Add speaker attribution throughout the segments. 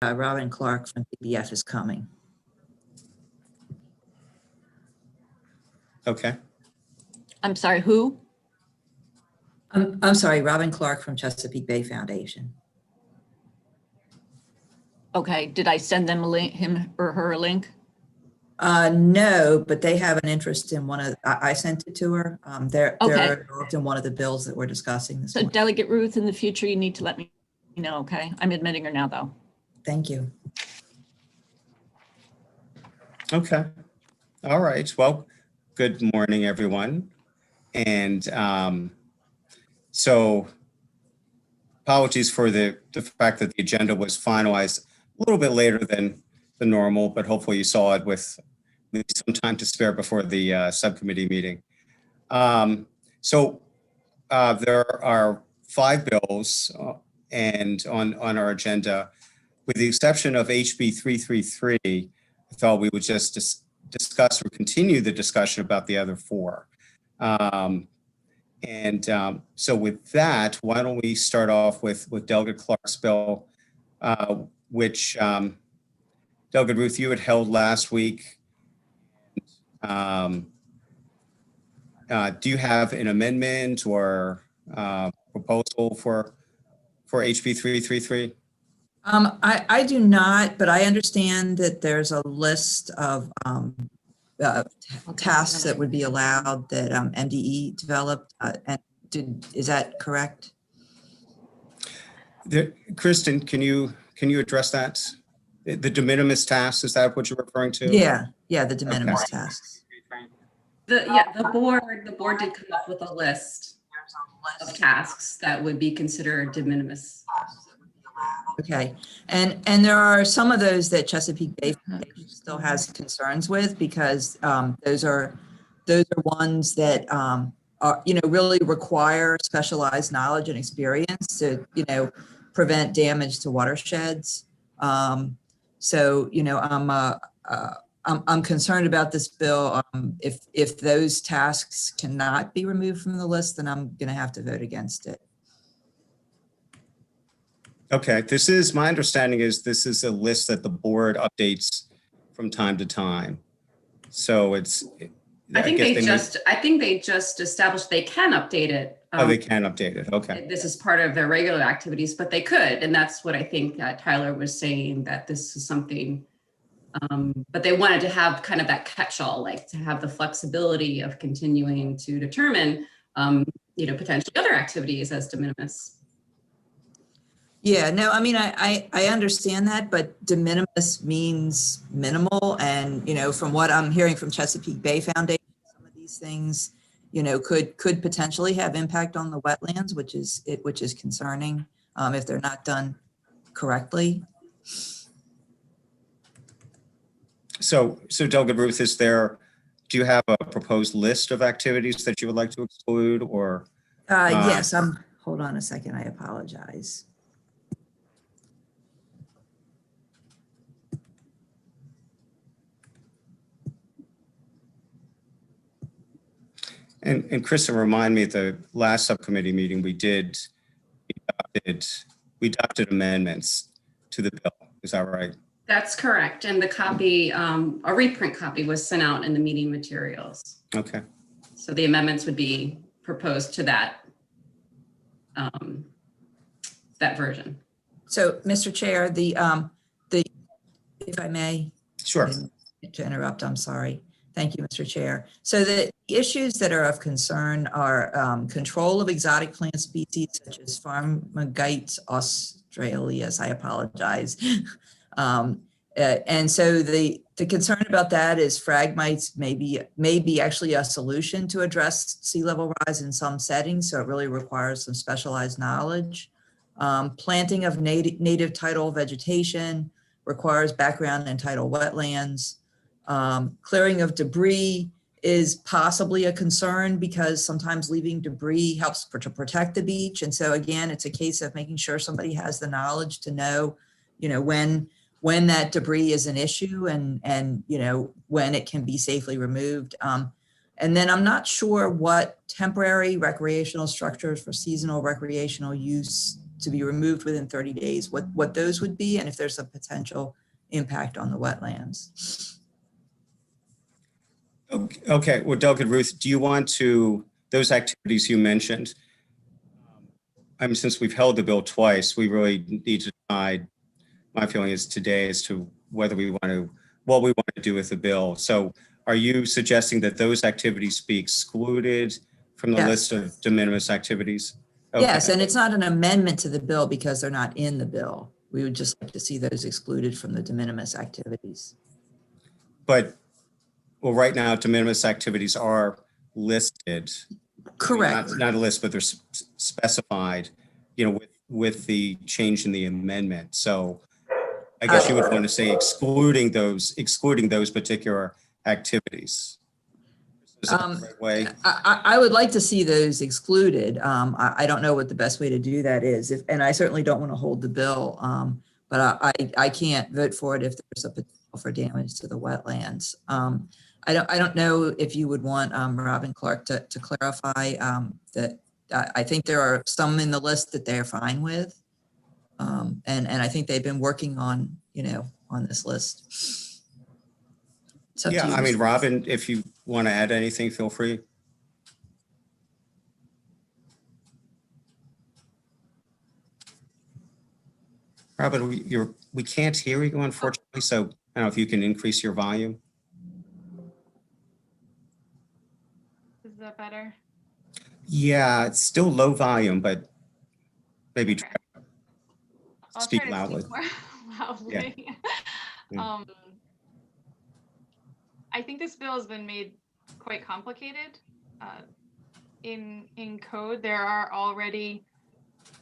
Speaker 1: Robin Clark from PBF is coming.
Speaker 2: Okay.
Speaker 3: I'm sorry, who?
Speaker 1: I'm sorry, Robin Clark from Chesapeake Bay Foundation.
Speaker 3: Okay, did I send them a link, him or her a link?
Speaker 1: No, but they have an interest in one of, I sent it to her. They're
Speaker 3: Okay.
Speaker 1: involved in one of the bills that we're discussing this
Speaker 3: So
Speaker 1: morning.
Speaker 3: Delegate Ruth, in the future, you need to let me know, okay? I'm admitting her now, though.
Speaker 1: Thank you.
Speaker 2: Okay. All right. Well, good morning, everyone. And so apologies for the fact that the agenda was finalized a little bit later than the normal, but hopefully you saw it with some time to spare before the subcommittee meeting. So there are 5 bills and on our agenda, with the exception of HB 333, I thought we would just discuss or continue the discussion about the other 4. So with that, why don't we start off with Delegate Clark's bill, which Delegate Ruth, you had held last week. Do you have an amendment or proposal for HB 333?
Speaker 1: I do not, but I understand that there's a list of tasks that would be allowed that MDE developed. Is that correct?
Speaker 2: Kristen, can you address that? The de minimis tasks, is that what you're referring to?
Speaker 1: Yeah, the de minimis tasks.
Speaker 4: The board did come up with a list of tasks that would be considered de minimis.
Speaker 1: Okay, and there are some of those that Chesapeake Bay Foundation still has concerns with, because those are ones that are, really require specialized knowledge and experience to, prevent damage to watersheds. So, I'm concerned about this bill. If those tasks cannot be removed from the list, then I'm going to have to vote against it.
Speaker 2: Okay, my understanding is this is a list that the board updates from time to time. So
Speaker 4: I think they just established they can update it.
Speaker 2: They can update it. Okay.
Speaker 4: This is part of their regular activities, but they could. And that's what I think Tyler was saying, that this is something, but they wanted to have kind of that catch-all, like to have the flexibility of continuing to determine, potentially other activities as de minimis.
Speaker 1: Yeah, no, I mean, I understand that, but de minimis means minimal. And, from what I'm hearing from Chesapeake Bay Foundation, some of these things, could potentially have impact on the wetlands, which is concerning if they're not done correctly.
Speaker 2: So Delegate Ruth, do you have a proposed list of activities that you would like to exclude, or?
Speaker 1: Yes, hold on a second, I apologize.
Speaker 2: And Kristen, remind me, at the last subcommittee meeting, we adopted amendments to the bill. Is that right?
Speaker 4: That's correct. And the copy, a reprint copy, was sent out in the meeting materials.
Speaker 2: Okay.
Speaker 4: So the amendments would be proposed to that version.
Speaker 1: So, Mr. Chair, if I may.
Speaker 2: Sure.
Speaker 1: To interrupt, I'm sorry. Thank you, Mr. Chair. So the issues that are of concern are control of exotic plant species such as Farmagites australis. I apologize. And so the concern about that is phragmites may be actually a solution to address sea level rise in some settings. So it really requires some specialized knowledge. Planting of native tidal vegetation requires background in tidal wetlands. Clearing of debris is possibly a concern, because sometimes leaving debris helps to protect the beach. And so again, it's a case of making sure somebody has the knowledge to know, when that debris is an issue and when it can be safely removed. And then I'm not sure what temporary recreational structures for seasonal recreational use to be removed within 30 days, what those would be, and if there's a potential impact on the wetlands.
Speaker 2: Okay, well, Doug and Ruth, do you want to, those activities you mentioned, I mean, since we've held the bill twice, we really need to decide, my feeling is today, as to whether we want to, what we want to do with the bill. So are you suggesting that those activities be excluded from the
Speaker 1: Yes.
Speaker 2: list of de minimis activities?
Speaker 1: Yes,
Speaker 2: Okay.
Speaker 1: and it's not an amendment to the bill because they're not in the bill. We would just like to see those excluded from the de minimis activities.
Speaker 2: But, well, right now, de minimis activities are listed.
Speaker 1: Correct.
Speaker 2: Not a list, but they're specified, you know, with the change in the amendment. So I guess you would want to say excluding those particular activities. Is that the right way?
Speaker 1: I would like to see those excluded. I don't know what the best way to do that is, and I certainly don't want to hold the bill, but I can't vote for it if there's a potential for damage to the wetlands. I don't know if you would want Robin Clark to clarify that. I think there are some in the list that they're fine with, and I think they've been working on on this list. So
Speaker 2: Yeah, I mean, Robin, if you want to add anything, feel free. Robin, we can't hear you, unfortunately, so I don't know if you can increase your volume.
Speaker 5: Is that better?
Speaker 2: Yeah, it's still low volume, but maybe
Speaker 5: Okay. I'll
Speaker 2: speak
Speaker 5: try to
Speaker 2: loudly.
Speaker 5: Speak more loudly.
Speaker 2: Yeah.
Speaker 5: I think this bill has been made quite complicated. In code, there are already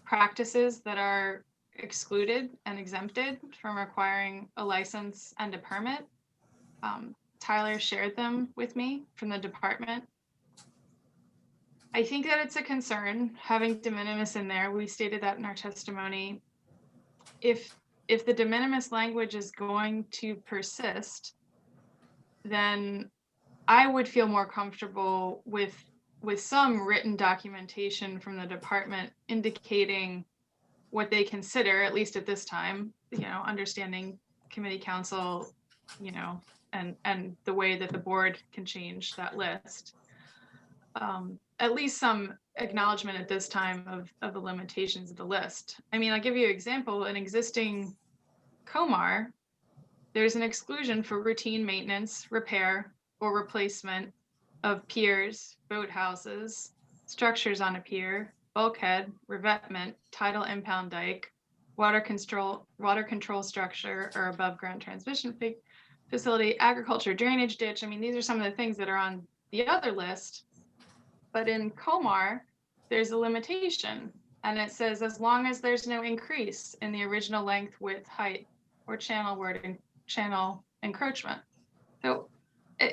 Speaker 5: practices that are excluded and exempted from requiring a license and a permit. Tyler shared them with me from the department. I think that it's a concern having de minimis in there. We stated that in our testimony. If the de minimis language is going to persist, then I would feel more comfortable with some written documentation from the department indicating what they consider, at least at this time, understanding committee council, and the way that the board can change that list. At least some acknowledgement at this time of the limitations of the list. I mean, I'll give you an example. An existing COMAR, there's an exclusion for routine maintenance, repair, or replacement of piers, boathouses, structures on a pier, bulkhead, revetment, tidal impound dike, water control structure, or above ground transmission facility, agriculture drainage ditch. I mean, these are some of the things that are on the other list. But in COMAR, there's a limitation, and it says as long as there's no increase in the original length, width, height, or channel encroachment. So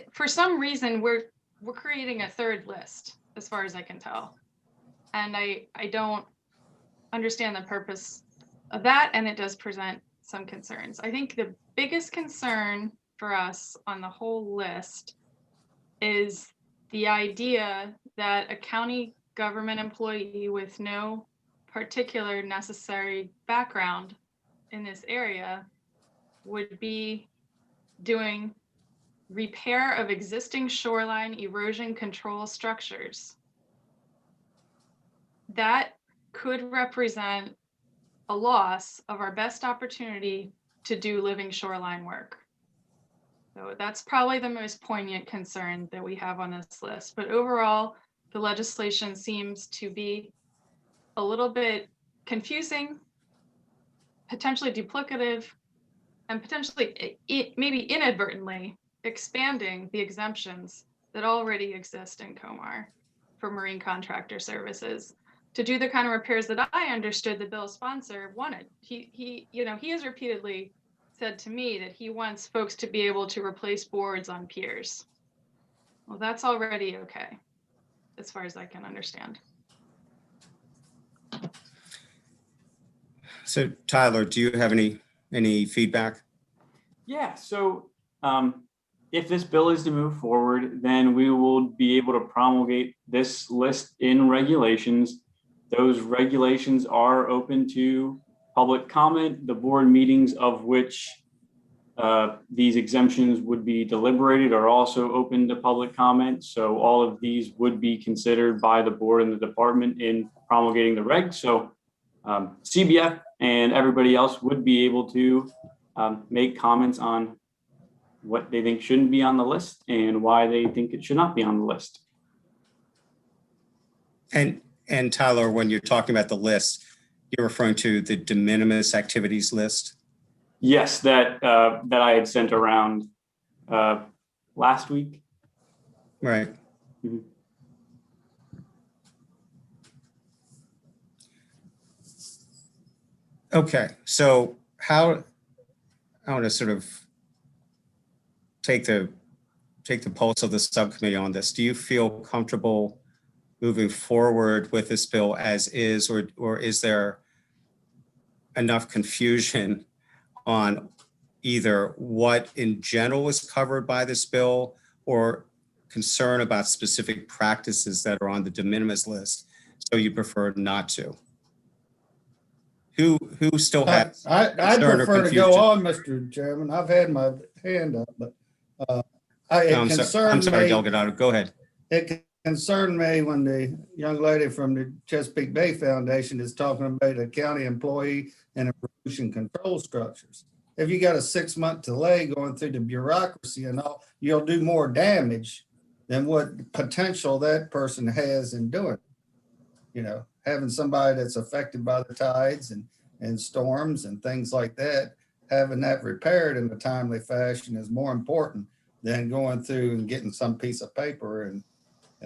Speaker 5: for some reason, we're creating a third list, as far as I can tell. And I don't understand the purpose of that, and it does present some concerns. I think the biggest concern for us on the whole list is the idea that a county government employee with no particular necessary background in this area would be doing repair of existing shoreline erosion control structures. That could represent a loss of our best opportunity to do living shoreline work. So that's probably the most poignant concern that we have on this list. But overall, the legislation seems to be a little bit confusing, potentially duplicative, and potentially maybe inadvertently expanding the exemptions that already exist in COMAR for marine contractor services to do the kind of repairs that I understood the bill sponsor wanted. He has repeatedly said to me that he wants folks to be able to replace boards on piers. Well, that's already okay, as far as I can understand.
Speaker 2: So Tyler, do you have any feedback?
Speaker 6: Yeah, so if this bill is to move forward, then we will be able to promulgate this list in regulations Those regulations are open to public comment. The board meetings of which these exemptions would be deliberated are also open to public comment. So all of these would be considered by the board and the department in promulgating the regs. So CBF and everybody else would be able to make comments on what they think shouldn't be on the list and why they think it should not be on the list.
Speaker 2: And Tyler, when you're talking about the list, you're referring to the de minimis activities list?
Speaker 6: Yes, that I had sent around last week.
Speaker 2: Right.
Speaker 6: Mhm.
Speaker 2: Okay, so I want to sort of take the pulse of the subcommittee on this. Do you feel comfortable moving forward with this bill as is, or is there enough confusion on either what in general is covered by this bill or concern about specific practices that are on the de minimis list, so you prefer not to? Who still has
Speaker 7: I'd
Speaker 2: concern or
Speaker 7: prefer to
Speaker 2: confusion?
Speaker 7: go on, Mr. Chairman. I've had my hand up, but
Speaker 2: No, I'm sorry, Delgado, go ahead.
Speaker 7: It concerned me when the young lady from the Chesapeake Bay Foundation is talking about a county employee and pollution control structures. If you got a 6-month delay going through the bureaucracy and all, you'll do more damage than what potential that person has in doing. You know, having somebody that's affected by the tides and storms and things like that, having that repaired in a timely fashion is more important than going through and getting some piece of paper and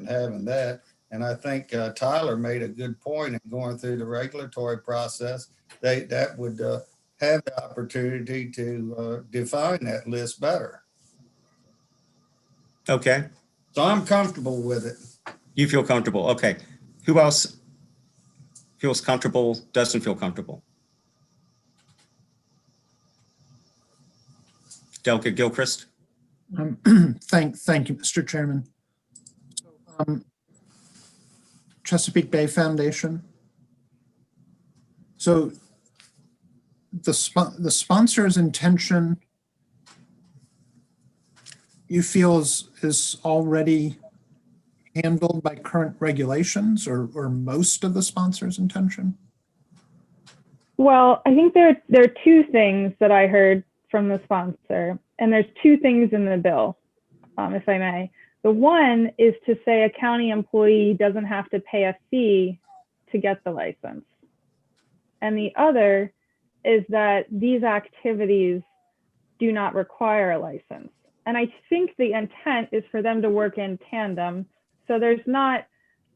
Speaker 7: having that. And I think Tyler made a good point in going through the regulatory process. That would have the opportunity to define that list better.
Speaker 2: Okay,
Speaker 7: So I'm comfortable with it.
Speaker 2: you feel comfortable. Okay, who else feels comfortable, doesn't feel comfortable? Delegate Gilchrist?
Speaker 8: Thank you, Mr. Chairman. Chesapeake Bay Foundation. So the sponsor's intention, you feel is already handled by current regulations, or most of the sponsor's intention?
Speaker 9: Well, I think there are two things that I heard from the sponsor, and there's two things in the bill, if I may. The one is to say a county employee doesn't have to pay a fee to get the license. And the other is that these activities do not require a license. And I think the intent is for them to work in tandem, so there's not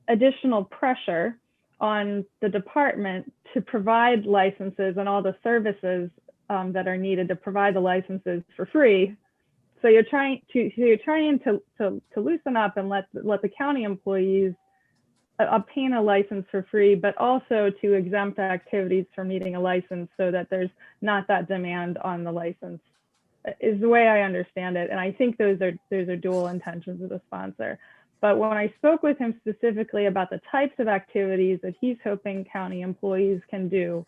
Speaker 9: additional pressure on the department to provide licenses and all the services that are needed to provide the licenses for free. So you're trying to loosen up and let the county employees obtain a license for free, but also to exempt activities from needing a license so that there's not that demand on the license, is the way I understand it. And I think those are dual intentions of the sponsor. But when I spoke with him specifically about the types of activities that he's hoping county employees can do,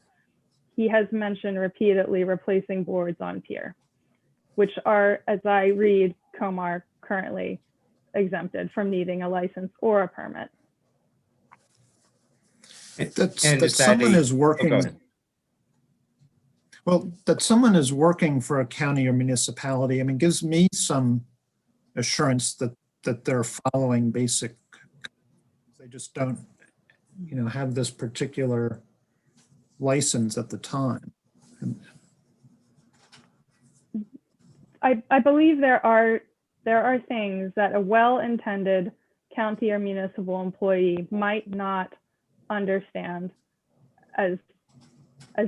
Speaker 9: he has mentioned repeatedly replacing boards on pier, which are, as I read, Comar currently exempted from needing a license or a permit.
Speaker 8: That someone is working. Well, that someone is working for a county or municipality, I mean, gives me some assurance that they're following basic. They just don't, have this particular license at the time.
Speaker 9: I believe there are things that a well-intended county or municipal employee might not understand as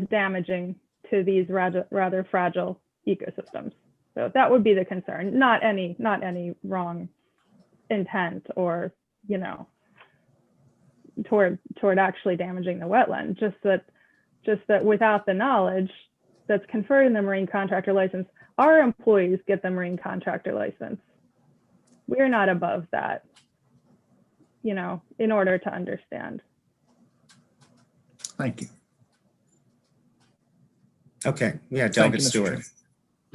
Speaker 9: damaging to these rather fragile ecosystems. So that would be the concern, not any wrong intent or, toward actually damaging the wetland, just that without the knowledge that's conferred in the marine contractor license, our employees get the marine contractor license. We're not above that, in order to understand.
Speaker 8: Thank you.
Speaker 2: Okay, yeah,
Speaker 8: Thank
Speaker 2: Delegate
Speaker 8: you, Mr.
Speaker 2: Stewart.
Speaker 8: Chair.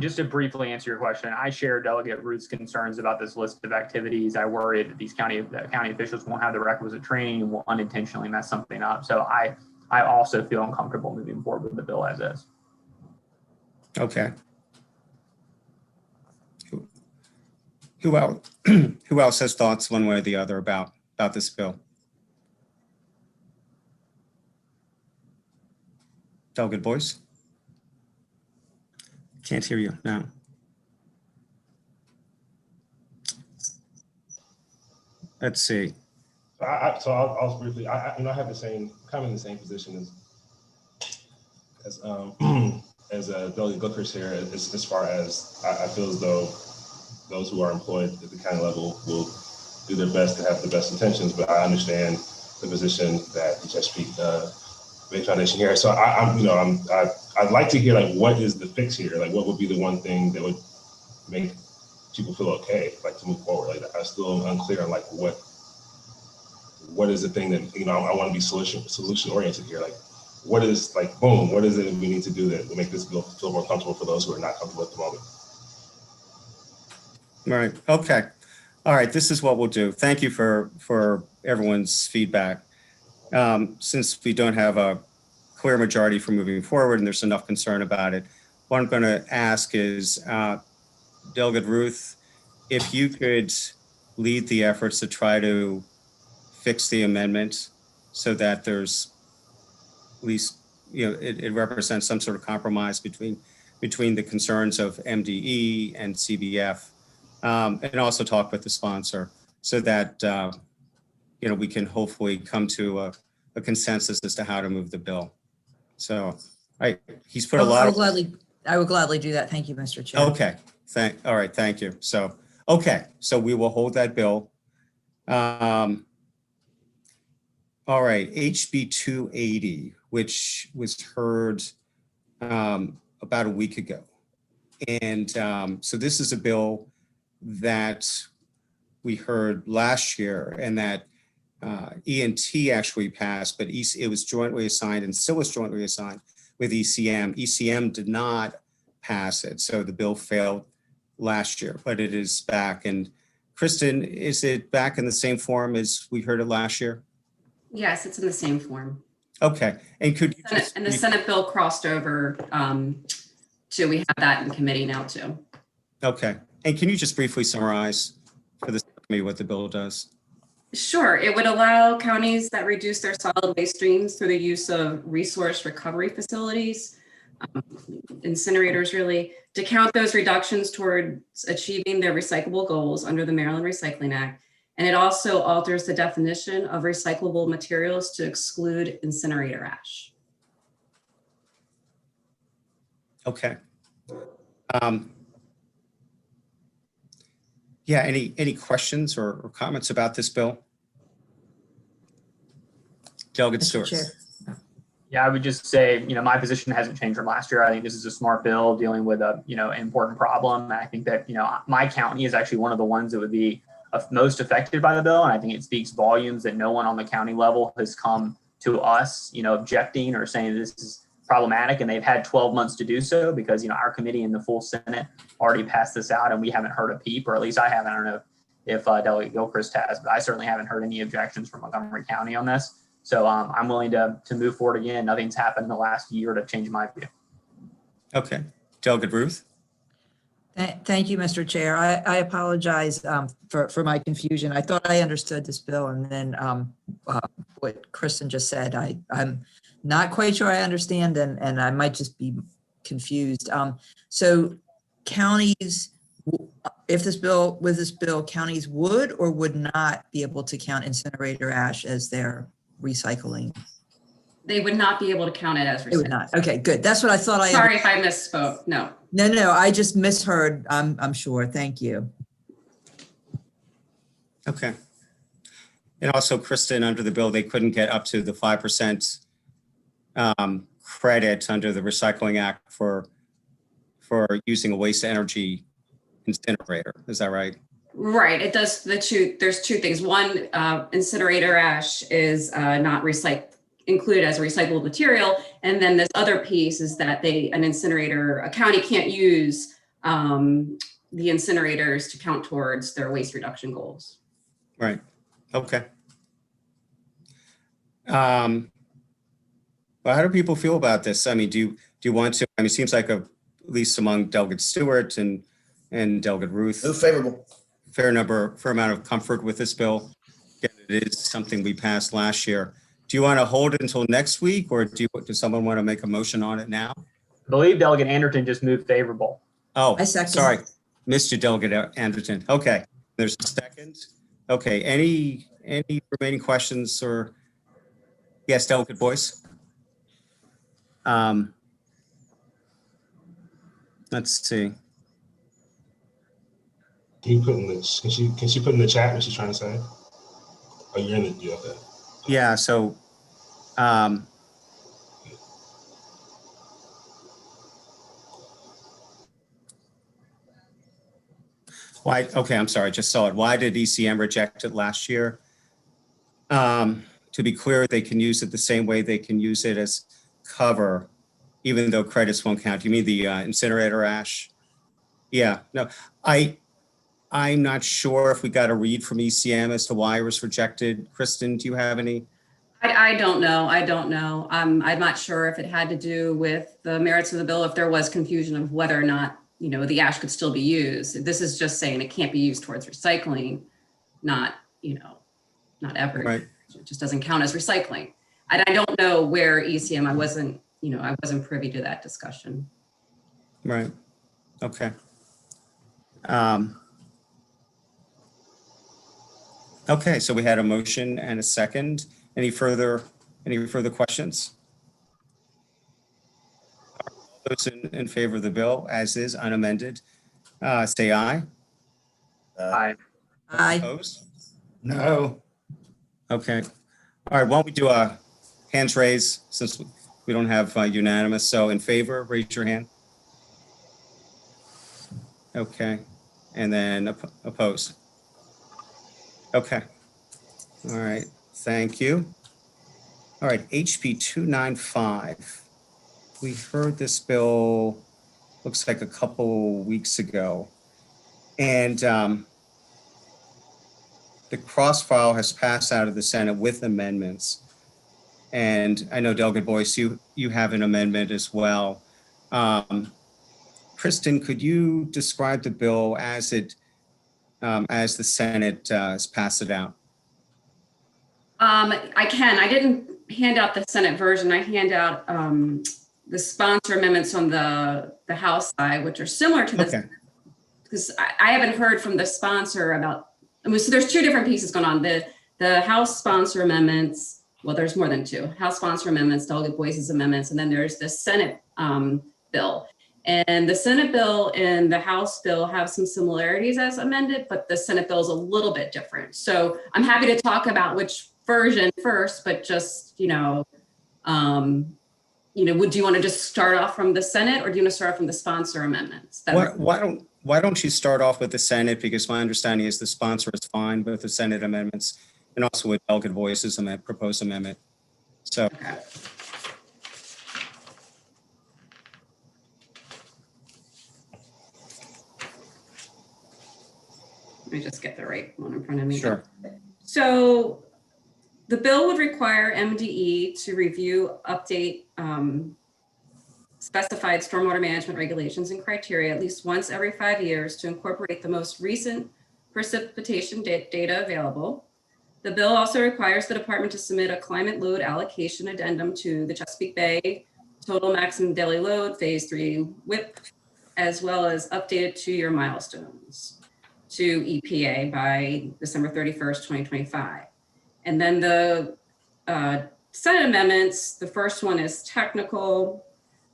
Speaker 10: Just to briefly answer your question, I share Delegate Ruth's concerns about this list of activities. I worry that these county officials won't have the requisite training and will unintentionally mess something up. So I also feel uncomfortable moving forward with the bill as is.
Speaker 2: Okay. Who else? Who else has thoughts one way or the other about this bill? Delegate Boyce? Can't hear you now. Let's see.
Speaker 11: I'll briefly. I have the same in the same position as Delegate Gilchrist here. As far as I feel as though those who are employed at the county level will do their best to have the best intentions, but I understand the position that the Chesapeake Bay Foundation here. So I'd like to hear like what is the fix here? Like what would be the one thing that would make people feel okay, like to move forward? Like I'm still unclear on like what is the thing that I want to be solution oriented here. Like what is like boom? What is it we need to do that will make this bill feel more comfortable for those who are not comfortable at the moment?
Speaker 2: Right. Okay. All right. This is what we'll do. Thank you for everyone's feedback. Since we don't have a clear majority for moving forward and there's enough concern about it, what I'm going to ask is Delegate Ruth, if you could lead the efforts to try to fix the amendment so that there's at least, it represents some sort of compromise between the concerns of MDE and CBF, and also talk with the sponsor so that, we can hopefully come to a consensus as to how to move the bill. So he's put a lot of.
Speaker 1: I would gladly do that. Thank you, Mr. Chair.
Speaker 2: Okay. All right. Thank you. So, okay. So we will hold that bill. All right. HB 280, which was heard about a week ago. And so this is a bill that we heard last year and that ENT actually passed, but it was jointly assigned and still is jointly assigned with ECM. ECM did not pass it, so the bill failed last year, but it is back. And Kristen, is it back in the same form as we heard it last year?
Speaker 4: Yes, it's in the same form.
Speaker 2: Okay, and could you
Speaker 4: And the Senate bill crossed over to, we have that in committee now too.
Speaker 2: Okay, and can you just briefly summarize for the subcommittee what the bill does?
Speaker 4: Sure, it would allow counties that reduce their solid waste streams through the use of resource recovery facilities, incinerators really, to count those reductions towards achieving their recyclable goals under the Maryland Recycling Act. And it also alters the definition of recyclable materials to exclude incinerator ash.
Speaker 2: Okay. Yeah, any questions or comments about this bill? Delegate
Speaker 1: Mr.
Speaker 2: Stewart.
Speaker 1: Chair.
Speaker 10: Yeah, I would just say, my position hasn't changed from last year. I think this is a smart bill dealing with a, an important problem. I think that, my county is actually one of the ones that would be most affected by the bill. And I think it speaks volumes that no one on the county level has come to us, objecting or saying this is problematic, and they've had 12 months to do so because, our committee and the full Senate already passed this out and we haven't heard a peep, or at least I haven't. I don't know if Delegate Gilchrist has, but I certainly haven't heard any objections from Montgomery County on this. So I'm willing to move forward again. Nothing's happened in the last year to change my view.
Speaker 2: Okay. Delegate Ruth.
Speaker 1: Thank you, Mr. Chair. I apologize for my confusion. I thought I understood this bill, and then what Kristen just said, I'm not quite sure I understand, and I might just be confused. So counties, with this bill, counties would or would not be able to count incinerator ash as their recycling?
Speaker 4: They would not be able to count it as recycling.
Speaker 1: They would not. Okay, good. That's what I thought.
Speaker 4: Sorry if I misspoke. No.
Speaker 1: No, I just misheard. I'm sure. Thank you.
Speaker 2: Okay. And also, Kristen, under the bill, they couldn't get up to the 5% credit under the Recycling Act for using a waste energy incinerator. Is that right?
Speaker 4: Right. It does there's two things. One, incinerator ash is not recycled. included as a recyclable material. And then this other piece is that a county can't use the incinerators to count towards their waste reduction goals.
Speaker 2: Right. Okay. Well, how do people feel about this? I mean, do you want to? I mean, it seems like at least among Delegate Stewart and Delegate Ruth,
Speaker 12: Move favorable.
Speaker 2: fair amount of comfort with this bill. Again, it is something we passed last year. Do you want to hold it until next week, or does someone want to make a motion on it now?
Speaker 10: I believe Delegate Anderton just moved favorable.
Speaker 2: Oh,
Speaker 1: I second.
Speaker 2: sorry, missed you, Delegate Anderton. Okay, there's a second. Okay, any remaining questions or? Yes, Delegate Boyce. Let's see.
Speaker 11: Can you put in the, can she put in the chat what she's trying to say? Oh, you're in the, you okay.
Speaker 2: Yeah, so, why, okay, I'm sorry, I just saw it. Why did ECM reject it last year? To be clear, they can use it the same way they can use it as cover, even though credits won't count. You mean the incinerator ash? Yeah, no, I'm not sure if we got a read from ECM as to why it was rejected. Kristen, do you have any?
Speaker 4: I don't know. I'm not sure if it had to do with the merits of the bill, if there was confusion of whether or not, the ash could still be used. This is just saying it can't be used towards recycling, not ever.
Speaker 2: Right.
Speaker 4: It just doesn't count as recycling. And I don't know where ECM, I wasn't privy to that discussion.
Speaker 2: Right. Okay. Okay, so we had a motion and a second. Any further questions? All those in favor of the bill as is unamended, say aye.
Speaker 10: Aye.
Speaker 1: Aye.
Speaker 2: Opposed?
Speaker 7: No.
Speaker 2: Okay. All right, why don't we do a hands raise since we don't have unanimous. So in favor, raise your hand. Okay. And then opposed. Okay. All right. Thank you. All right. HB 295. We heard this bill, looks like a couple weeks ago. And the cross file has passed out of the Senate with amendments. And I know Delegate Boyce, you have an amendment as well. Kristen, could you describe the bill as the Senate has passed it out?
Speaker 4: I can. I didn't hand out the Senate version. I hand out the sponsor amendments on the House side, which are similar to this.
Speaker 2: Okay.
Speaker 4: Because I haven't heard from the sponsor about. So there's two different pieces going on. The House sponsor amendments. Well, there's more than two. House sponsor amendments, Delegate Boyce's amendments, and then there's the Senate bill. And the Senate bill and the House bill have some similarities as amended, but the Senate bill is a little bit different. So I'm happy to talk about which version first, but just, do you want to just start off from the Senate, or do you want to start off from the sponsor amendments?
Speaker 2: Why don't you start off with the Senate? Because my understanding is the sponsor is fine with the Senate amendments and also with Delegate Boyce's proposed amendment. So.
Speaker 4: Okay. Let me just get the right one in front of me.
Speaker 2: Sure.
Speaker 4: So the bill would require MDE to review, update specified stormwater management regulations and criteria at least once every 5 years to incorporate the most recent precipitation data available. The bill also requires the department to submit a climate load allocation addendum to the Chesapeake Bay total maximum daily load phase 3 WIP, as well as updated 2-year milestones to EPA by December 31st, 2025. And then the Senate amendments, the first one is technical.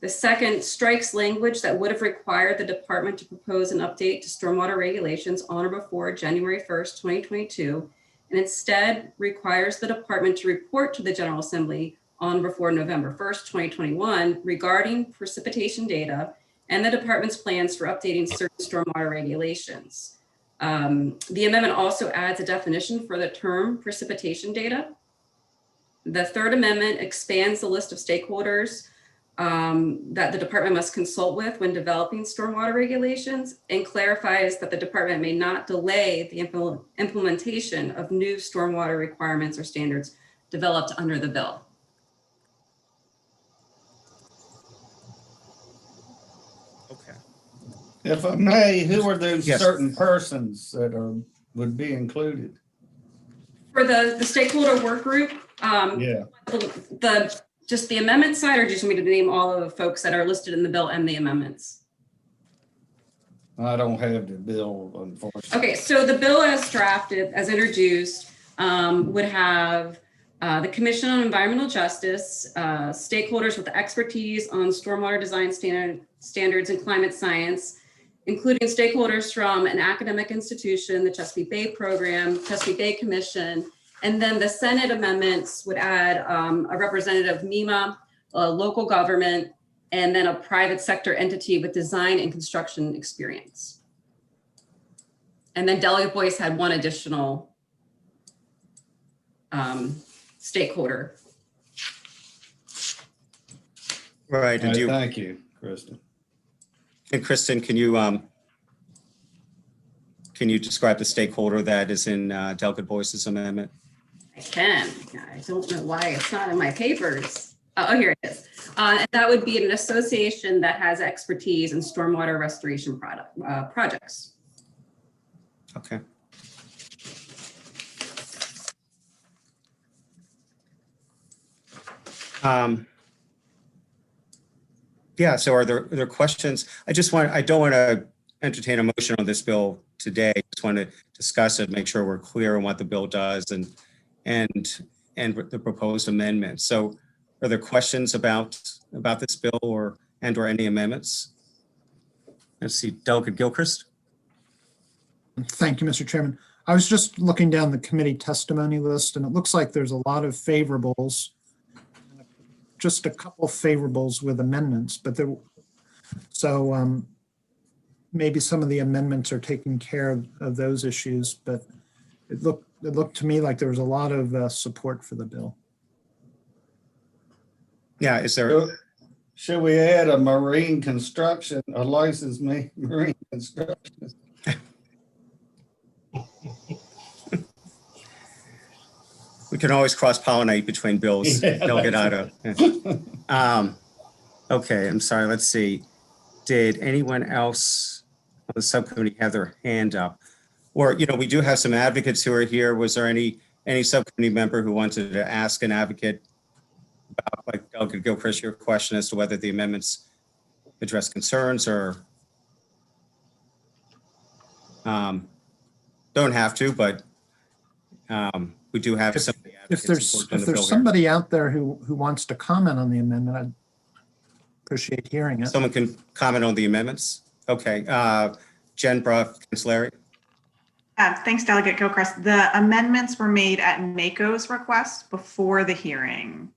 Speaker 4: The second strikes language that would have required the department to propose an update to stormwater regulations on or before January 1st, 2022, and instead requires the department to report to the General Assembly on or before November 1st, 2021 regarding precipitation data and the department's plans for updating certain stormwater regulations. The amendment also adds a definition for the term precipitation data. The third amendment expands the list of stakeholders that the department must consult with when developing stormwater regulations, and clarifies that the department may not delay the implementation of new stormwater requirements or standards developed under the bill.
Speaker 2: Okay.
Speaker 7: If I may, who are those
Speaker 2: Yes.
Speaker 7: certain persons that would be included?
Speaker 4: For the stakeholder work group,
Speaker 7: Yeah,
Speaker 4: just the amendment side, or do you just want me to name all of the folks that are listed in the bill and the amendments?
Speaker 7: I don't have the bill, unfortunately.
Speaker 4: Okay, so the bill as drafted, as introduced, would have the Commission on Environmental Justice, stakeholders with expertise on stormwater design standards and climate science, including stakeholders from an academic institution, the Chesapeake Bay Program, Chesapeake Bay Commission, and then the Senate amendments would add a representative MEMA, a local government, and then a private sector entity with design and construction experience. And then Delegate Boyce had one additional stakeholder.
Speaker 2: Right. And
Speaker 7: Thank you, Kristen.
Speaker 2: and Kristen, can you describe the stakeholder that is in Delegate Boyce's amendment?
Speaker 4: I can. I don't know why it's not in my papers. Oh, here it is. And that would be an association that has expertise in stormwater restoration projects.
Speaker 2: Okay. Yeah, so are there questions? I don't want to entertain a motion on this bill today. I just want to discuss it, make sure we're clear on what the bill does and the proposed amendments. So are there questions about this bill or any amendments? Let's see, Delegate Gilchrist.
Speaker 8: Thank you, Mr. Chairman. I was just looking down the committee testimony list, and it looks like there's a lot of favorables, just a couple favorables with amendments, but maybe some of the amendments are taking care of those issues, but it looked to me like there was a lot of support for the bill.
Speaker 2: Yeah, is there?
Speaker 7: Should we add a marine construction, a licensed marine construction?
Speaker 2: We can always cross-pollinate between bills.
Speaker 7: Yeah,
Speaker 2: Delegate Ida. Yeah. Okay, I'm sorry. Let's see. Did anyone else on the subcommittee have their hand up? Or, we do have some advocates who are here. Was there any subcommittee member who wanted to ask an advocate about, like Delegate Gilchrist, your question as to whether the amendments address concerns or don't have to, but we do have some.
Speaker 8: If there's somebody out there who wants to comment on the amendment, I'd appreciate hearing it.
Speaker 2: Someone can comment on the amendments. Okay, Jen Bruff, Cancelleri.
Speaker 12: Thanks, Delegate Gilchrist. The amendments were made at NACO's request before the hearing,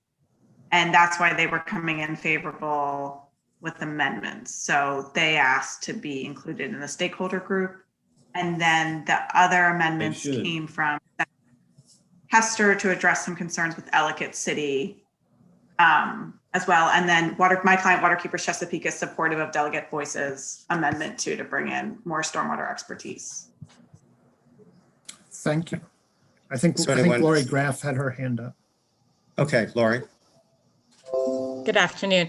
Speaker 12: and that's why they were coming in favorable with amendments. So they asked to be included in the stakeholder group, and then the other amendments came from Hester to address some concerns with Ellicott City as well. And then my client, Waterkeepers Chesapeake, is supportive of Delegate Boyce's amendment to bring in more stormwater expertise.
Speaker 8: Thank you. I think Lori Graff had her hand up.
Speaker 2: Okay, Lori.
Speaker 13: Good afternoon.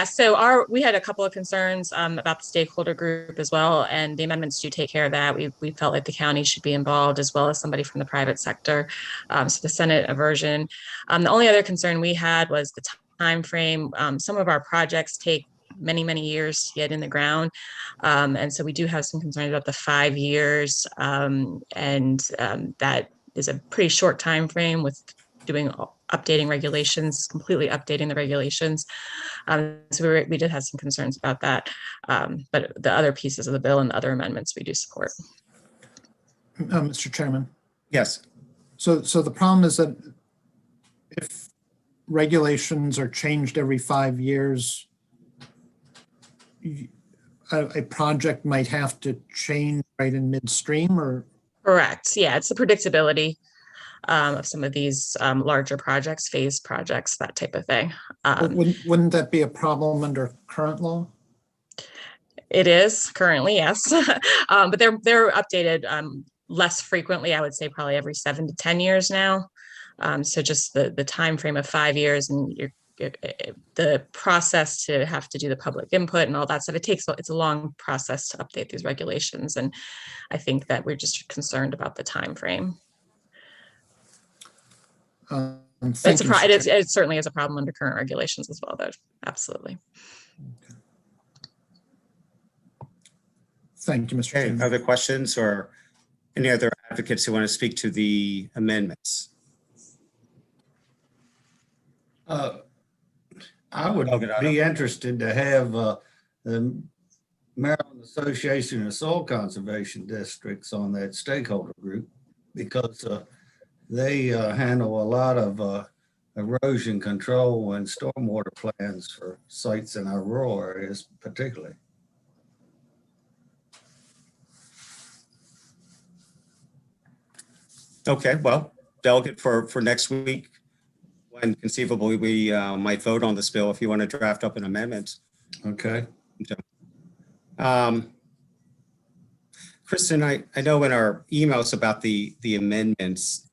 Speaker 13: So we had a couple of concerns about the stakeholder group as well, and the amendments do take care of that. We felt like the county should be involved as well as somebody from the private sector. So the Senate version. The only other concern we had was the time frame. Some of our projects take many years to get in the ground, and so we do have some concerns about the 5 years, and that is a pretty short time frame with updating regulations, completely updating the regulations. So we did have some concerns about that. But the other pieces of the bill and the other amendments we do support.
Speaker 8: Mr. Chairman.
Speaker 2: Yes.
Speaker 8: So the problem is that if regulations are changed every 5 years, a project might have to change right in midstream, or?
Speaker 13: Correct. Yeah, it's the predictability. of some of these larger projects, phase projects, that type of thing.
Speaker 8: But wouldn't that be a problem under current law?
Speaker 13: It is currently, yes, but they're updated less frequently. I would say probably every 7 to 10 years now. So just the time frame of 5 years, and the process to have to do the public input and all that stuff. It's a long process to update these regulations, and I think that we're just concerned about the time frame. It certainly is a problem under current regulations as well, though. Absolutely.
Speaker 8: Thank you, Mr. Chairman.
Speaker 2: Other questions or any other advocates who want to speak to the amendments?
Speaker 7: I would be interested to have the Maryland Association of Soil Conservation Districts on that stakeholder group, because they handle a lot of erosion control and stormwater plans for sites in our rural areas particularly.
Speaker 2: Okay, well, delegate for next week, when conceivably we might vote on this bill, if you want to draft up an amendment.
Speaker 7: Okay.
Speaker 2: Kristen, I know in our emails about the amendments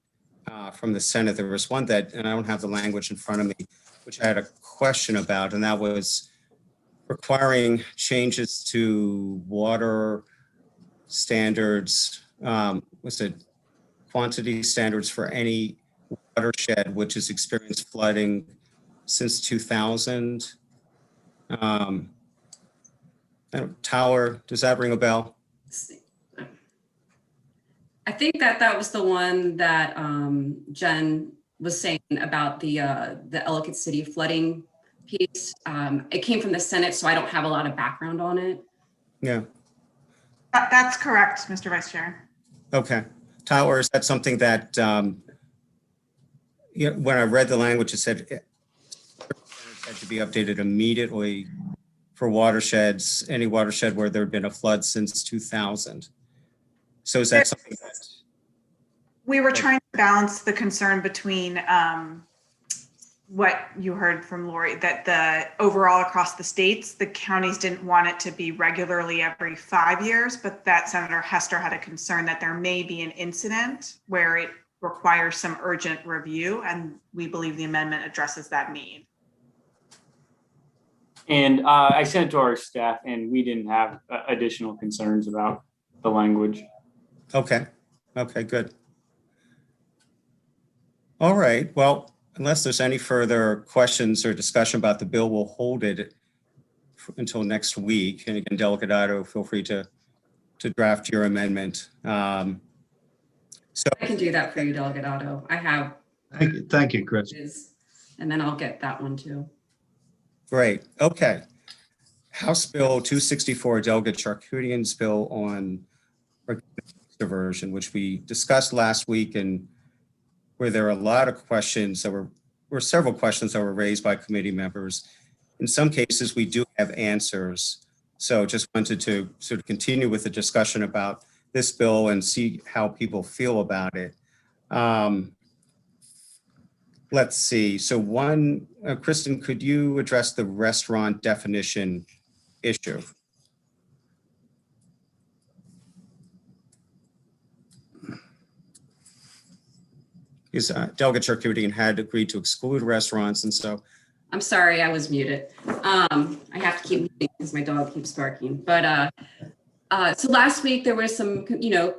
Speaker 2: from the Senate, there was one that, and I don't have the language in front of me, which I had a question about, and that was requiring changes to water standards. Was it quantity standards for any watershed which has experienced flooding since 2000? Tower, does that ring a bell?
Speaker 4: I think that was the one that Jen was saying about the Ellicott City flooding piece. It came from the Senate, so I don't have a lot of background on it.
Speaker 2: Yeah.
Speaker 12: That's correct, Mr. Vice Chair.
Speaker 2: Okay. Tower, is that something that, when I read the language, it said it had to be updated immediately for watersheds, any watershed where there had been a flood since 2000. So is that something that?
Speaker 12: We were trying to balance the concern between what you heard from Lori, that the overall across the states, the counties didn't want it to be regularly every 5 years, but that Senator Hester had a concern that there may be an incident where it requires some urgent review, and we believe the amendment addresses that need.
Speaker 6: And I sent it to our staff, and we didn't have additional concerns about the language.
Speaker 2: Okay. Okay, good. All right. Well, unless there's any further questions or discussion about the bill, we'll hold it until next week. And again, Delegate Otto, feel free to draft your amendment.
Speaker 4: So I can do that for you, Delegate Otto. I have.
Speaker 7: Thank you, Chris.
Speaker 4: And then I'll get that one too.
Speaker 2: Great. Okay. House Bill 264, Delegate Charkoudian's bill on diversion, which we discussed last week, and where there are a lot of questions that were several questions that were raised by committee members. In some cases, we do have answers. So just wanted to sort of continue with the discussion about this bill and see how people feel about it. Let's see. So one, Kristen, could you address the restaurant definition issue? Because Delegate Charkoudian had agreed to exclude restaurants, and so.
Speaker 4: I'm sorry, I was muted. I have to keep muting because my dog keeps barking. But so last week there were some,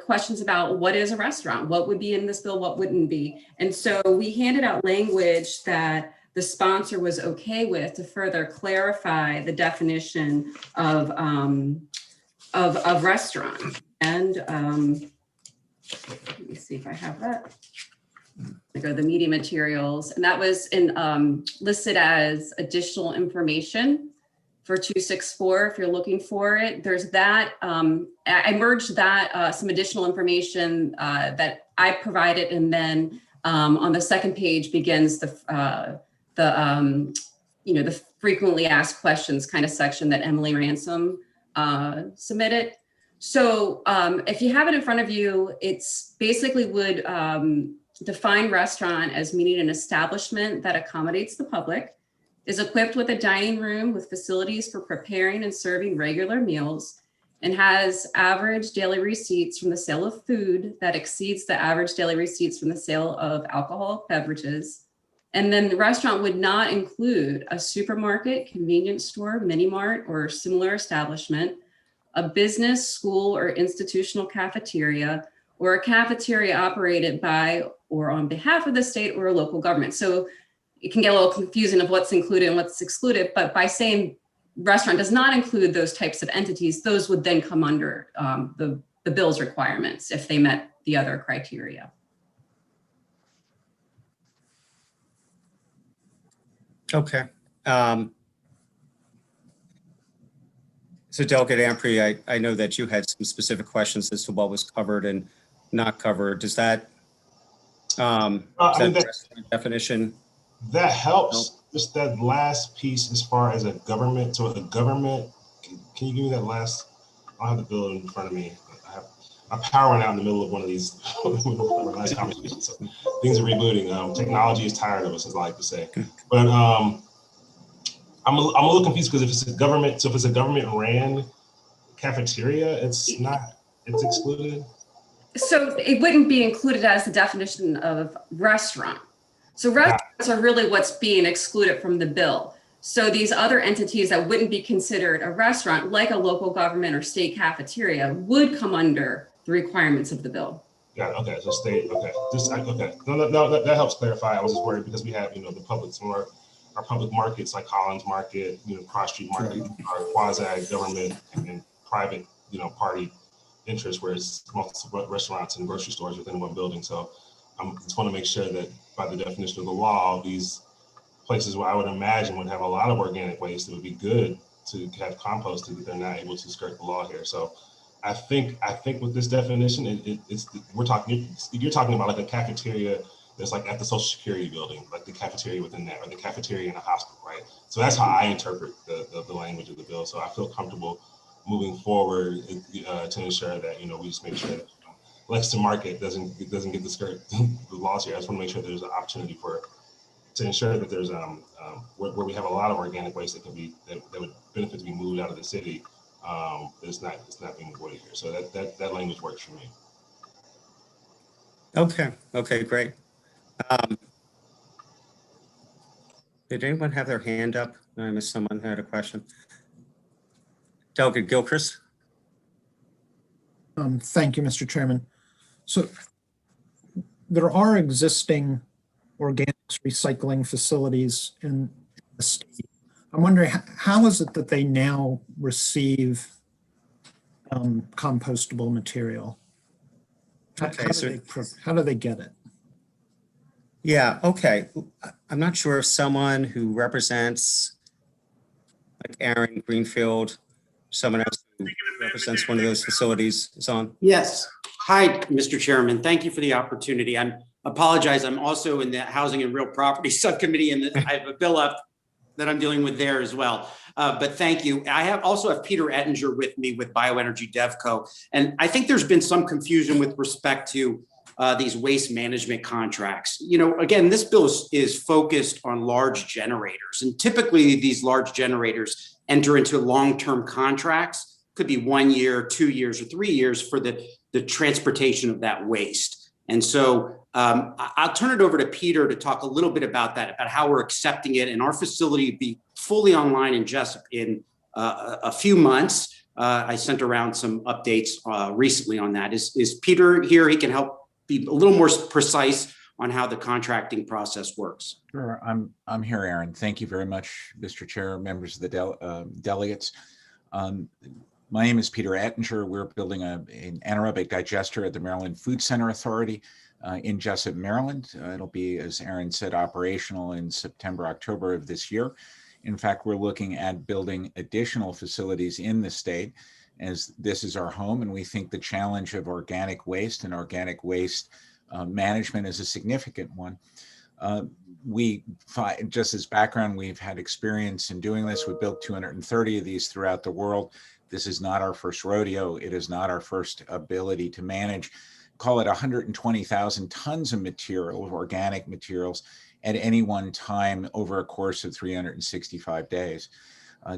Speaker 4: questions about what is a restaurant, what would be in this bill, what wouldn't be, and so we handed out language that the sponsor was okay with to further clarify the definition of restaurant. And let me see if I have that. I go to the media materials, and that was listed as additional information for 264. If you're looking for it, there's that. I merged that some additional information that I provided, and then on the second page begins the frequently asked questions kind of section that Emily Ransom submitted. So if you have it in front of you, it's basically would define restaurant as meaning an establishment that accommodates the public, is equipped with a dining room with facilities for preparing and serving regular meals, and has average daily receipts from the sale of food that exceeds the average daily receipts from the sale of alcoholic beverages. And then the restaurant would not include a supermarket, convenience store, mini mart, or similar establishment, a business, school, or institutional cafeteria, or a cafeteria operated by or on behalf of the state or a local government. So it can get a little confusing of what's included and what's excluded, but by saying restaurant does not include those types of entities, those would then come under the bill's requirements if they met the other criteria.
Speaker 2: Okay. So Delegate Ampry, I know that you had some specific questions as to what was covered and not covered. Does that, restaurant definition?
Speaker 11: That helps. Just that last piece as far as a government. So the government, can you give me that last? I don't have the bill in front of me. I have my power went out in the middle of one of these last conversations. So things are rebooting. Technology is tired of us, as I like to say. But I'm a little confused because if it's a government, so if it's a government ran cafeteria, it's excluded.
Speaker 4: So it wouldn't be included as the definition of restaurant. So restaurants are really what's being excluded from the bill. So these other entities that wouldn't be considered a restaurant, like a local government or state cafeteria, would come under the requirements of the bill.
Speaker 11: Got it. Okay, so state. Okay, okay. No, that helps clarify. I was just worried because we have, the public, some of our public markets like Collins Market, Cross Street Market, are quasi-government and private, party interests, whereas multiple restaurants and grocery stores within one building. So I just want to make sure that by the definition of the law, these places where I would imagine would have a lot of organic waste, it would be good to have composted, but they're not able to skirt the law here. So I think with this definition, you're talking about like a cafeteria that's like at the Social Security building, like the cafeteria within that, or the cafeteria in a hospital, right? So that's how I interpret the language of the bill. So I feel comfortable moving forward to ensure that we just make sure that Lexington Market doesn't get the skirt the laws here. I just want to make sure there's an opportunity to ensure that there's where we have a lot of organic waste that would benefit to be moved out of the city. It's not being avoided here. So that language works for me.
Speaker 2: Okay, great. Did anyone have their hand up? I missed someone who had a question. Delegate Gilchrist.
Speaker 8: Thank you, Mr. Chairman. So there are existing organics recycling facilities in the state. I'm wondering, how is it that they now receive compostable material? How do they get it?
Speaker 2: Yeah, okay. I'm not sure if someone who represents like Aaron Greenfield, someone else who represents one of those facilities is on.
Speaker 14: Yes. Hi, Mr. Chairman. Thank you for the opportunity. I apologize. I'm also in the Housing and Real Property Subcommittee, and I have a bill up that I'm dealing with there as well. But thank you. I also have Peter Ettinger with me with Bioenergy DevCo. And I think there's been some confusion with respect to these waste management contracts. Again, this bill is focused on large generators. And typically these large generators enter into long-term contracts, could be 1 year, 2 years, or 3 years for the transportation of that waste. And so I'll turn it over to Peter to talk a little bit about that, about how we're accepting it, and our facility be fully online in Jessup in a few months. I sent around some updates recently on that. Is Peter here? He can help be a little more precise on how the contracting process works.
Speaker 15: Sure, I'm here, Aaron. Thank you very much, Mr. Chair, members of the delegates. My name is Peter Ettinger. We're building an anaerobic digester at the Maryland Food Center Authority in Jessup, Maryland. It'll be, as Aaron said, operational in September, October of this year. In fact, we're looking at building additional facilities in the state, as this is our home, and we think the challenge of organic waste and organic waste management is a significant one. Just as background, we've had experience in doing this. We built 230 of these throughout the world. This is not our first rodeo. It is not our first ability to manage call it 120,000 tons of material, organic materials, at any one time over a course of 365 days.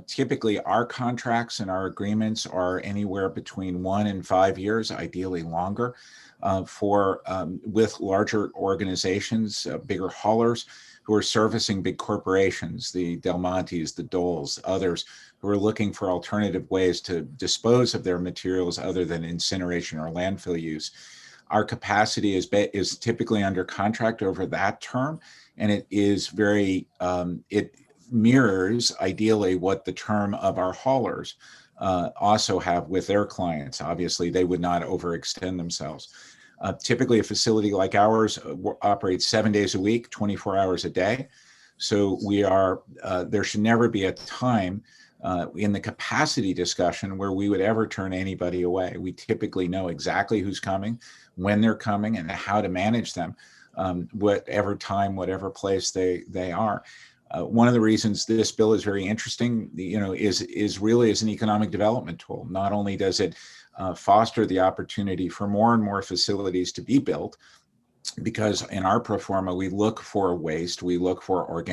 Speaker 15: Typically, our contracts and our agreements are anywhere between 1 and 5 years, ideally longer, with larger organizations, bigger haulers who are servicing big corporations, the Del Montes, the Doles, others who are looking for alternative ways to dispose of their materials other than incineration or landfill use. Our capacity is typically under contract over that term, and it is very, it mirrors ideally what the term of our haulers also have with their clients. Obviously, they would not overextend themselves. Typically, a facility like ours operates 7 days a week, 24 hours a day. So there should never be a time in the capacity discussion where we would ever turn anybody away. We typically know exactly who's coming, when they're coming, and how to manage them, whatever time, whatever place they are. One of the reasons this bill is very interesting, is really as an economic development tool. Not only does it foster the opportunity for more and more facilities to be built, because in our pro forma, we look for waste, we look for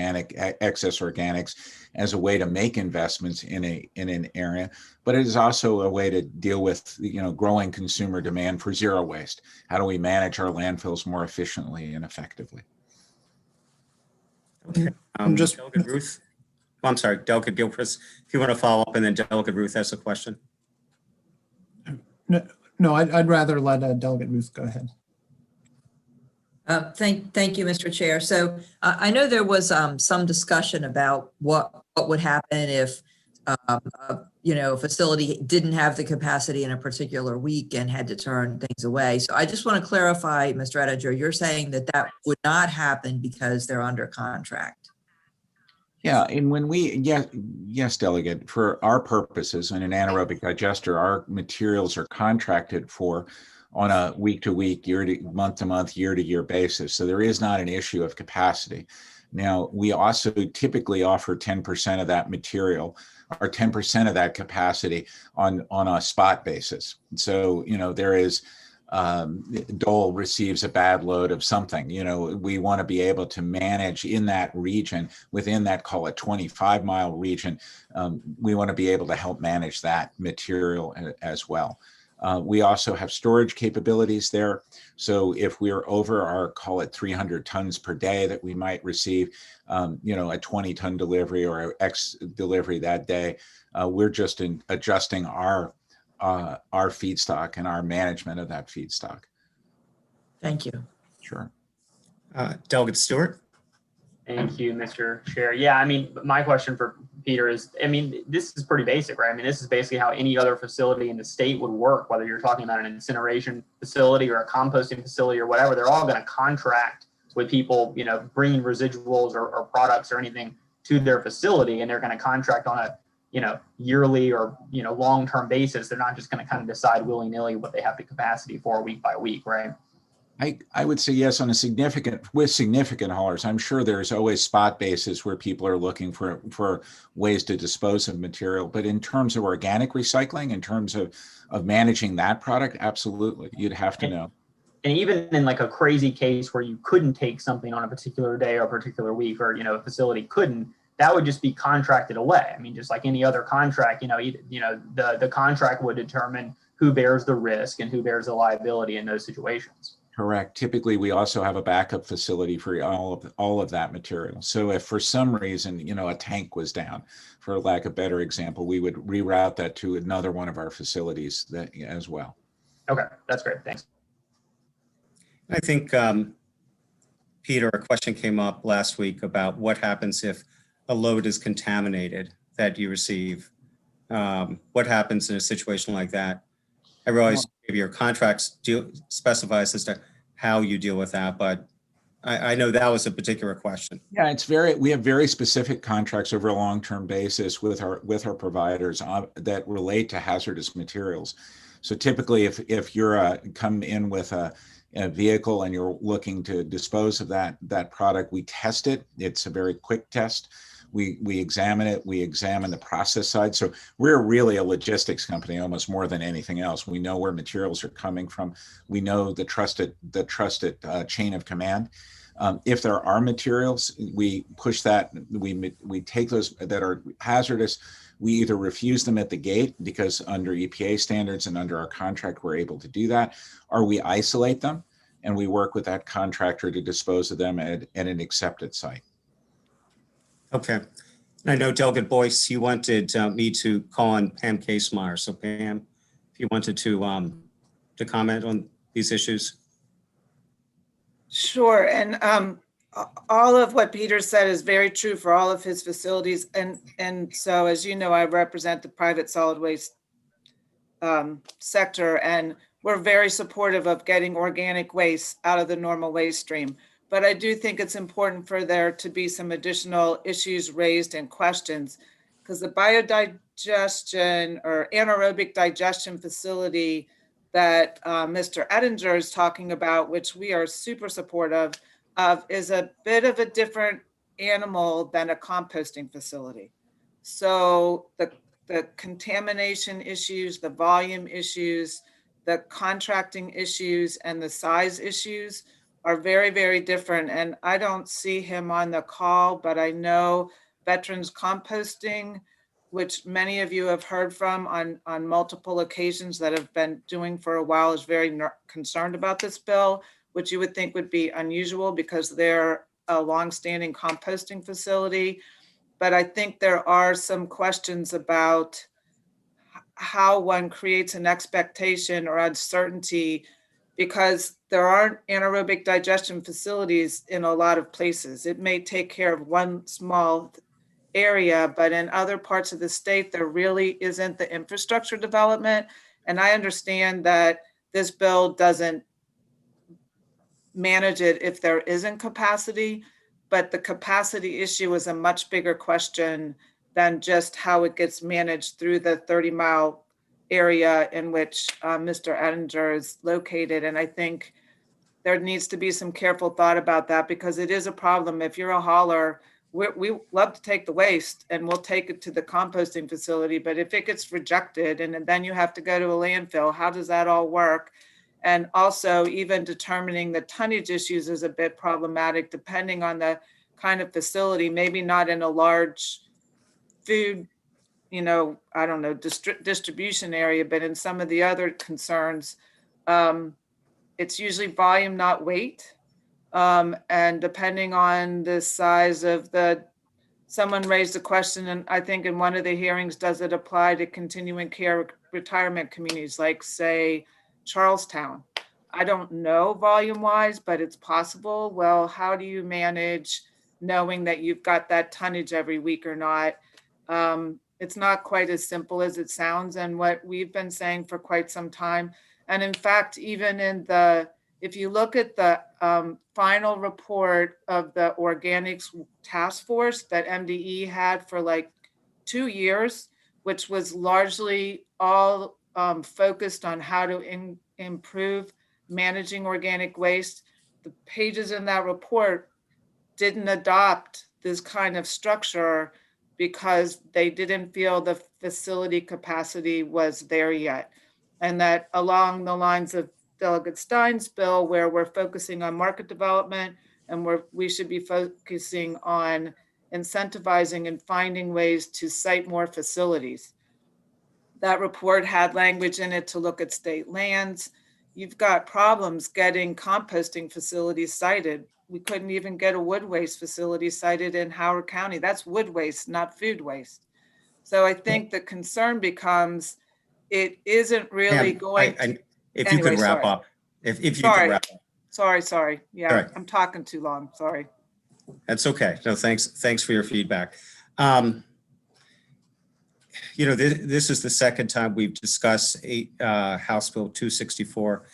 Speaker 15: excess organics as a way to make investments in an area, but it is also a way to deal with growing consumer demand for zero waste. How do we manage our landfills more efficiently and effectively?
Speaker 2: Okay. Delegate Ruth. I'm sorry, Delegate Gilchrist, if you want to follow up, and then Delegate Ruth has a question.
Speaker 8: No, I'd rather let Delegate Ruth go ahead.
Speaker 1: Thank you, Mr. Chair. So I know there was some discussion about what would happen if a facility didn't have the capacity in a particular week and had to turn things away. So I just want to clarify, Mr. Ettinger, you're saying that would not happen because they're under contract.
Speaker 15: Yeah, and yes, Delegate, for our purposes in an anaerobic digester, our materials are contracted for on a week-to-week, month-to-month, year-to-year basis. So there is not an issue of capacity. Now, we also typically offer 10% of that material or 10% of that capacity on a spot basis. So, there is, Dole receives a bad load of something. We want to be able to manage in that region, within that, call it 25-mile region. We want to be able to help manage that material as well. We also have storage capabilities there. So if we're over our, call it 300 tons per day that we might receive, a 20-ton delivery or X delivery that day, we're just adjusting our feedstock and our management of that feedstock.
Speaker 1: Thank you.
Speaker 15: Sure.
Speaker 2: Delegate Stewart.
Speaker 10: Thank you, Mr. Chair. Yeah, my question for Peter is, this is pretty basic, right? this is basically how any other facility in the state would work, whether you're talking about an incineration facility or a composting facility or whatever. They're all going to contract with people, bringing residuals or products or anything to their facility, and they're going to contract on a, yearly or, long-term basis. They're not just going to kind of decide willy-nilly what they have the capacity for week by week, right?
Speaker 15: I would say yes, with significant haulers. I'm sure there's always spot bases where people are looking for ways to dispose of material. But in terms of organic recycling, in terms of managing that product, absolutely, you'd have to know.
Speaker 10: And even in like a crazy case where you couldn't take something on a particular day or a particular week, or a facility couldn't, that would just be contracted away. Just like any other contract, the contract would determine who bears the risk and who bears the liability in those situations.
Speaker 15: Correct. Typically, we also have a backup facility for all of that material. So if for some reason, a tank was down, for lack of a better example, we would reroute that to another one of our facilities as well.
Speaker 10: Okay, that's great. Thanks.
Speaker 2: I think, Peter, a question came up last week about what happens if a load is contaminated that you receive. What happens in a situation like that? I realize maybe your contracts specifies as to how you deal with that, but I know that was a particular question.
Speaker 15: Yeah, we have very specific contracts over a long-term basis with our providers that relate to hazardous materials. So typically, if you're come in with a vehicle and you're looking to dispose of that product, we test it. It's a very quick test. We examine it, we examine the process side. So we're really a logistics company almost more than anything else. We know where materials are coming from. We know the trusted chain of command. If there are materials, we push that, we take those that are hazardous, we either refuse them at the gate because under EPA standards and under our contract, we're able to do that, or we isolate them and we work with that contractor to dispose of them at an accepted site.
Speaker 2: Okay. I know Delegate Boyce, you wanted me to call on Pam Casemeyer. So Pam, if you wanted to comment on these issues.
Speaker 16: Sure, and all of what Peter said is very true for all of his facilities. And so, as you know, I represent the private solid waste sector, and we're very supportive of getting organic waste out of the normal waste stream. But I do think it's important for there to be some additional issues raised and questions, because the biodigestion or anaerobic digestion facility that Mr. Ettinger is talking about, which we are super supportive of, is a bit of a different animal than a composting facility. So the contamination issues, the volume issues, the contracting issues, and the size issues are very, very different. And I don't see him on the call, but I know Veterans Composting, which many of you have heard from on multiple occasions that have been doing for a while, is very concerned about this bill, which you would think would be unusual because they're a longstanding composting facility. But I think there are some questions about how one creates an expectation or uncertainty, because there aren't anaerobic digestion facilities in a lot of places. It may take care of one small area, but in other parts of the state, there really isn't the infrastructure development. And I understand that this bill doesn't manage it if there isn't capacity, but the capacity issue is a much bigger question than just how it gets managed through the 30-mile area in which Mr. Ettinger is located. And I think there needs to be some careful thought about that, because it is a problem. If you're a hauler, we love to take the waste and we'll take it to the composting facility, but if it gets rejected and then you have to go to a landfill, how does that all work? And also even determining the tonnage issues is a bit problematic depending on the kind of facility, maybe not in a large food, I don't know, distribution area, but in some of the other concerns, it's usually volume, not weight. And depending on the size of someone raised a question, and I think in one of the hearings, does it apply to continuing care retirement communities like, say, Charlestown? I don't know volume wise, but it's possible. Well, how do you manage knowing that you've got that tonnage every week or not? It's not quite as simple as it sounds, and what we've been saying for quite some time. And in fact, even if you look at the final report of the organics task force that MDE had for like 2 years, which was largely all focused on how to improve managing organic waste, the pages in that report didn't adopt this kind of structure because they didn't feel the facility capacity was there yet. And that along the lines of Delegate Stein's bill, where we're focusing on market development and we should be focusing on incentivizing and finding ways to site more facilities. That report had language in it to look at state lands. You've got problems getting composting facilities cited. We couldn't even get a wood waste facility cited in Howard County. That's wood waste, not food waste. So I think the concern becomes it isn't really
Speaker 2: If you could wrap up. If you could wrap up.
Speaker 16: Sorry. Yeah,
Speaker 2: Right.
Speaker 16: I'm talking too long. Sorry.
Speaker 2: That's okay. No, thanks for your feedback. This is the second time we've discussed House Bill 264.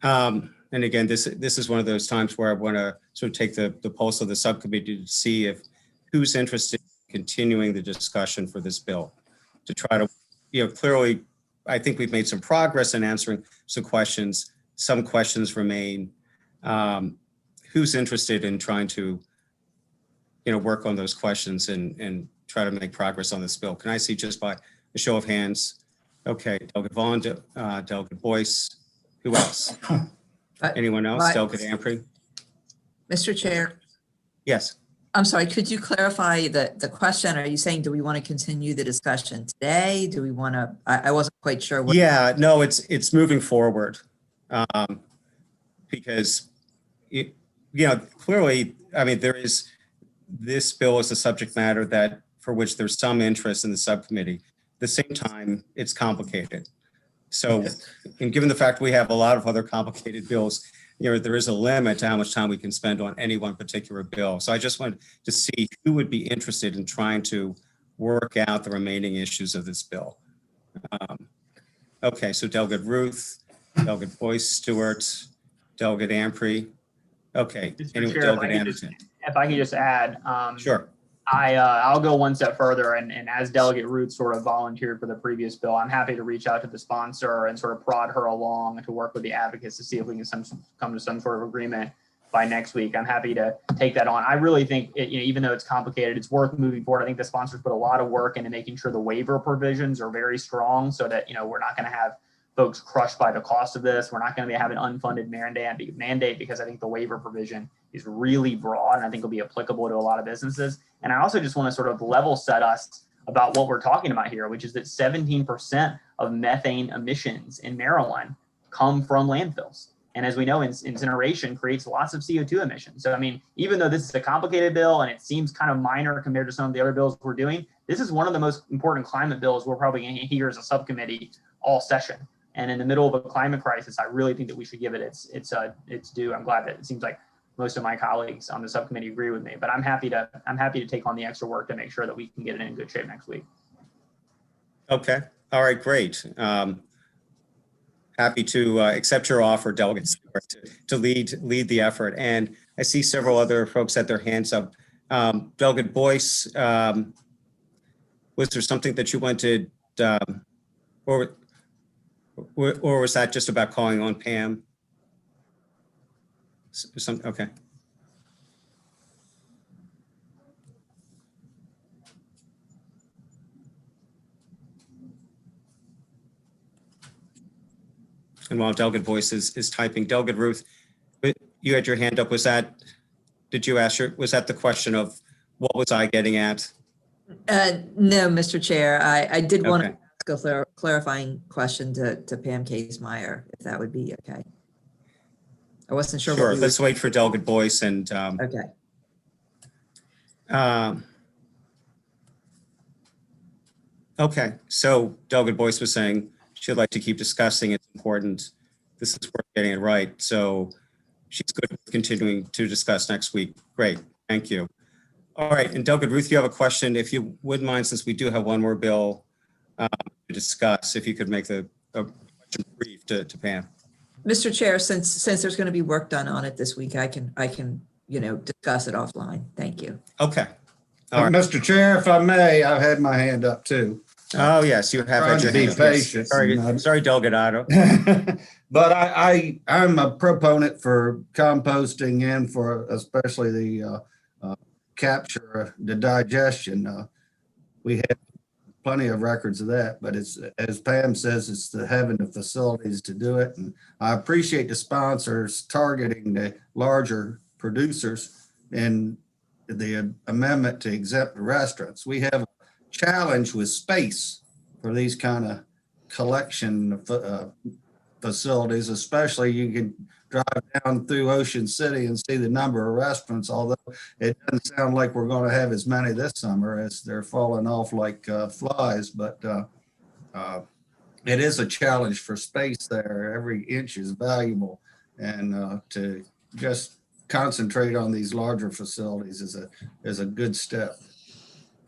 Speaker 2: And again, this is one of those times where I want to sort of take the pulse of the subcommittee to see if who's interested in continuing the discussion for this bill, to try to, clearly, I think we've made some progress in answering some questions. Some questions remain. Who's interested in trying to work on those questions and try to make progress on this bill. Can I see just by a show of hands? Okay, Delegate Vaughn, Delegate Boyce, who else? Anyone else? Delegate Ampry?
Speaker 1: Mr. Chair,
Speaker 2: Yes.
Speaker 1: I'm sorry, could you clarify the question? Are you saying, do we want to continue the discussion today? Do we want to, I wasn't quite sure.
Speaker 2: Yeah, no, it's moving forward. Because, clearly, I mean, this bill is a subject matter for which there's some interest in the subcommittee. At the same time, it's complicated. So, and given the fact we have a lot of other complicated bills, there is a limit to how much time we can spend on any one particular bill. So I just wanted to see who would be interested in trying to work out the remaining issues of this bill. Okay, so Delegate Ruth, Delegate Boyce Stewart, Delegate Ampry. Okay.
Speaker 10: Mr. Chair, if I could just add,
Speaker 2: sure.
Speaker 10: I'll go one step further, and as Delegate Ruth sort of volunteered for the previous bill, I'm happy to reach out to the sponsor and sort of prod her along to work with the advocates to see if we can come to some sort of agreement by next week. I'm happy to take that on. I really think, even though it's complicated, it's worth moving forward. I think the sponsors put a lot of work into making sure the waiver provisions are very strong so that, we're not going to have folks crushed by the cost of this. We're not going to have an unfunded mandate because I think the waiver provision is really broad and I think will be applicable to a lot of businesses. And I also just want to sort of level set us about what we're talking about here, which is that 17% of methane emissions in Maryland come from landfills. And as we know, incineration creates lots of CO2 emissions. So, I mean, even though this is a complicated bill and it seems kind of minor compared to some of the other bills we're doing, this is one of the most important climate bills we're probably going to hear as a subcommittee all session. And in the middle of a climate crisis, I really think that we should give it its due. I'm glad that it seems like most of my colleagues on the subcommittee agree with me, but I'm happy to take on the extra work to make sure that we can get it in good shape next week.
Speaker 2: Okay. All right. Great. Happy to accept your offer, Delegate Stewart, to lead the effort. And I see several other folks had their hands up. Delegate Boyce, was there something that you wanted, or was that just about calling on Pam? Okay. And while Delegate Boyce is typing, Delegate Ruth, you had your hand up. Was that the question of what was I getting at?
Speaker 1: No, Mr. Chair, I did want to ask a clarifying question to Pam Kaysmeyer, if that would be okay. I wasn't sure.
Speaker 2: Sure, let's wait for Delegate Boyce and.
Speaker 1: Okay.
Speaker 2: Okay, so Delegate Boyce was saying she'd like to keep discussing. It's important. This is worth getting it right. So she's good with continuing to discuss next week. Great, thank you. All right, and Delegate Ruth, you have a question. If you wouldn't mind, since we do have one more bill to discuss, if you could make the question brief to Pam.
Speaker 1: Mr. Chair, since there's going to be work done on it this week, I can discuss it offline. Thank you.
Speaker 2: Okay. All right.
Speaker 7: Mr. Chair, if I may, I've had my hand up too.
Speaker 2: Oh, yes, you have had your hand up.
Speaker 7: Patient.
Speaker 2: Sorry, Delegate Otto.
Speaker 7: But I'm a proponent for composting and for especially the capture, the digestion. We have plenty of records of that, but it's, as Pam says, it's the having the facilities to do it. And I appreciate the sponsors targeting the larger producers and the amendment to exempt restaurants. We have a challenge with space for these kind of collection facilities, especially you can drive down through Ocean City and see the number of restaurants, although it doesn't sound like we're going to have as many this summer as they're falling off like flies, but it is a challenge for space there. Every inch is valuable, and to just concentrate on these larger facilities is a good step.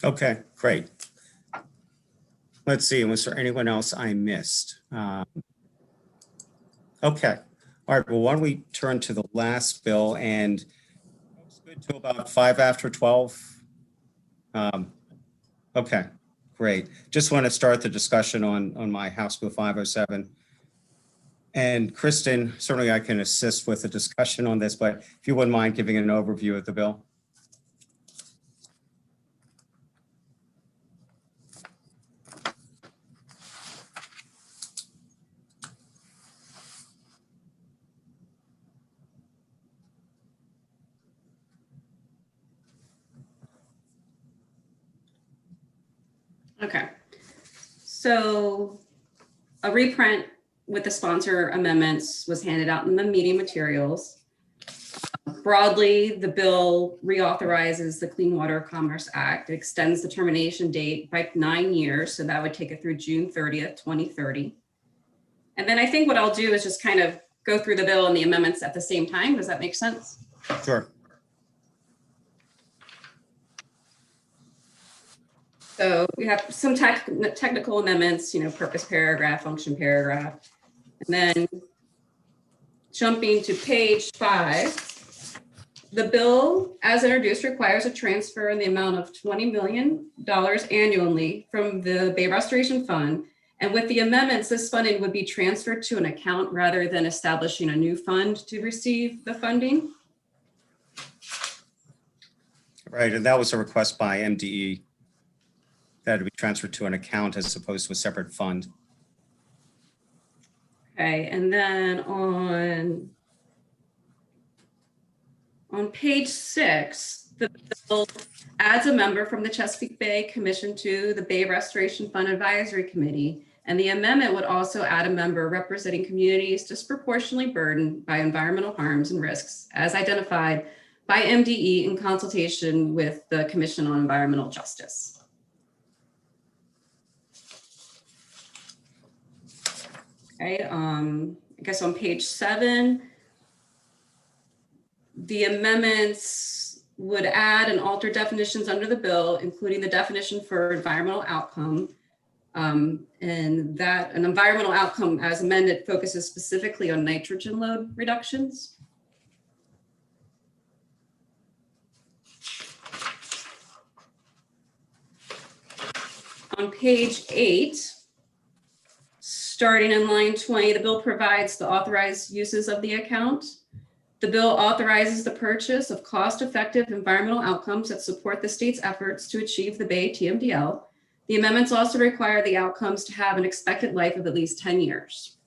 Speaker 2: Okay, great. Let's see, was there anyone else I missed? Okay. All right, well, why don't we turn to the last bill, and it's good till about 5 after 12. Okay, great. Just want to start the discussion on my House Bill 507. And Kristen, certainly I can assist with the discussion on this, but if you wouldn't mind giving an overview of the bill.
Speaker 4: Okay. So a reprint with the sponsor amendments was handed out in the meeting materials. Broadly, the bill reauthorizes the Clean Water Commerce Act. It extends the termination date by 9 years. So that would take it through June 30th, 2030. And then I think what I'll do is just kind of go through the bill and the amendments at the same time. Does that make sense?
Speaker 2: Sure.
Speaker 4: So we have some technical amendments, purpose paragraph, function paragraph. And then jumping to page 5, the bill as introduced requires a transfer in the amount of $20 million annually from the Bay Restoration Fund. And with the amendments, this funding would be transferred to an account rather than establishing a new fund to receive the funding.
Speaker 2: Right, and that was a request by MDE that it be transferred to an account as opposed to a separate fund.
Speaker 4: Okay, and then on page 6, the bill adds a member from the Chesapeake Bay Commission to the Bay Restoration Fund Advisory Committee. And the amendment would also add a member representing communities disproportionately burdened by environmental harms and risks as identified by MDE in consultation with the Commission on Environmental Justice. Okay, I guess on page 7, the amendments would add and alter definitions under the bill, including the definition for environmental outcome. And that an environmental outcome as amended focuses specifically on nitrogen load reductions. On page 8, starting in line 20, the bill provides the authorized uses of the account. The bill authorizes the purchase of cost-effective environmental outcomes that support the state's efforts to achieve the Bay TMDL. The amendments also require the outcomes to have an expected life of at least 10 years.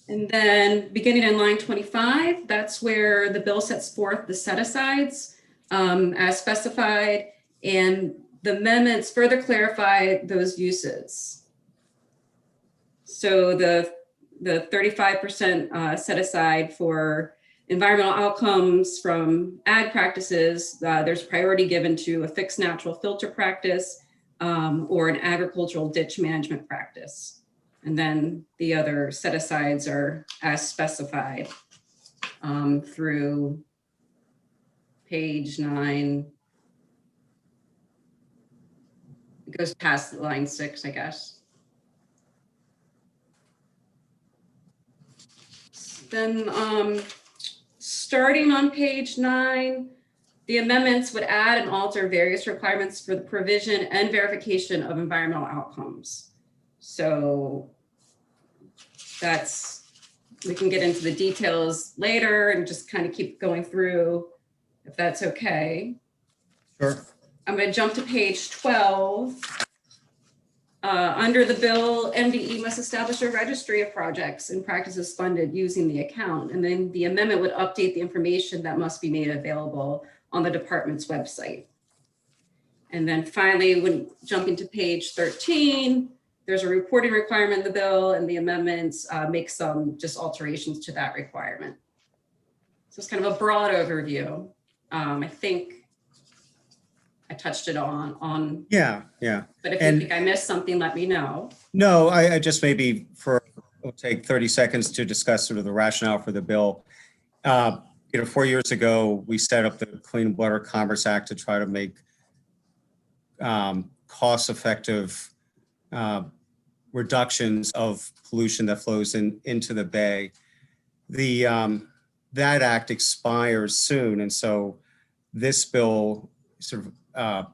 Speaker 4: And then beginning in line 25, that's where the bill sets forth the set-asides as specified, and the amendments further clarify those uses. So the 35% set aside for environmental outcomes from ag practices, there's priority given to a fixed natural filter practice or an agricultural ditch management practice. And then the other set asides are as specified through page 9. It goes past line 6, I guess. Then starting on page 9, the amendments would add and alter various requirements for the provision and verification of environmental outcomes. So we can get into the details later and just kind of keep going through if that's okay.
Speaker 2: Sure.
Speaker 4: I'm going to jump to page 12. Under the bill, MDE must establish a registry of projects and practices funded using the account. And then the amendment would update the information that must be made available on the department's website. And then finally, when jumping to page 13, there's a reporting requirement in the bill, and the amendments make some just alterations to that requirement. So it's kind of a broad overview. I think I touched it on.
Speaker 2: Yeah.
Speaker 4: But if you think I missed something, let me know.
Speaker 2: No, I just maybe we'll take 30 seconds to discuss sort of the rationale for the bill. 4 years ago, we set up the Clean Water Commerce Act to try to make cost-effective reductions of pollution that flows into the Bay. That act expires soon, and so this bill sort of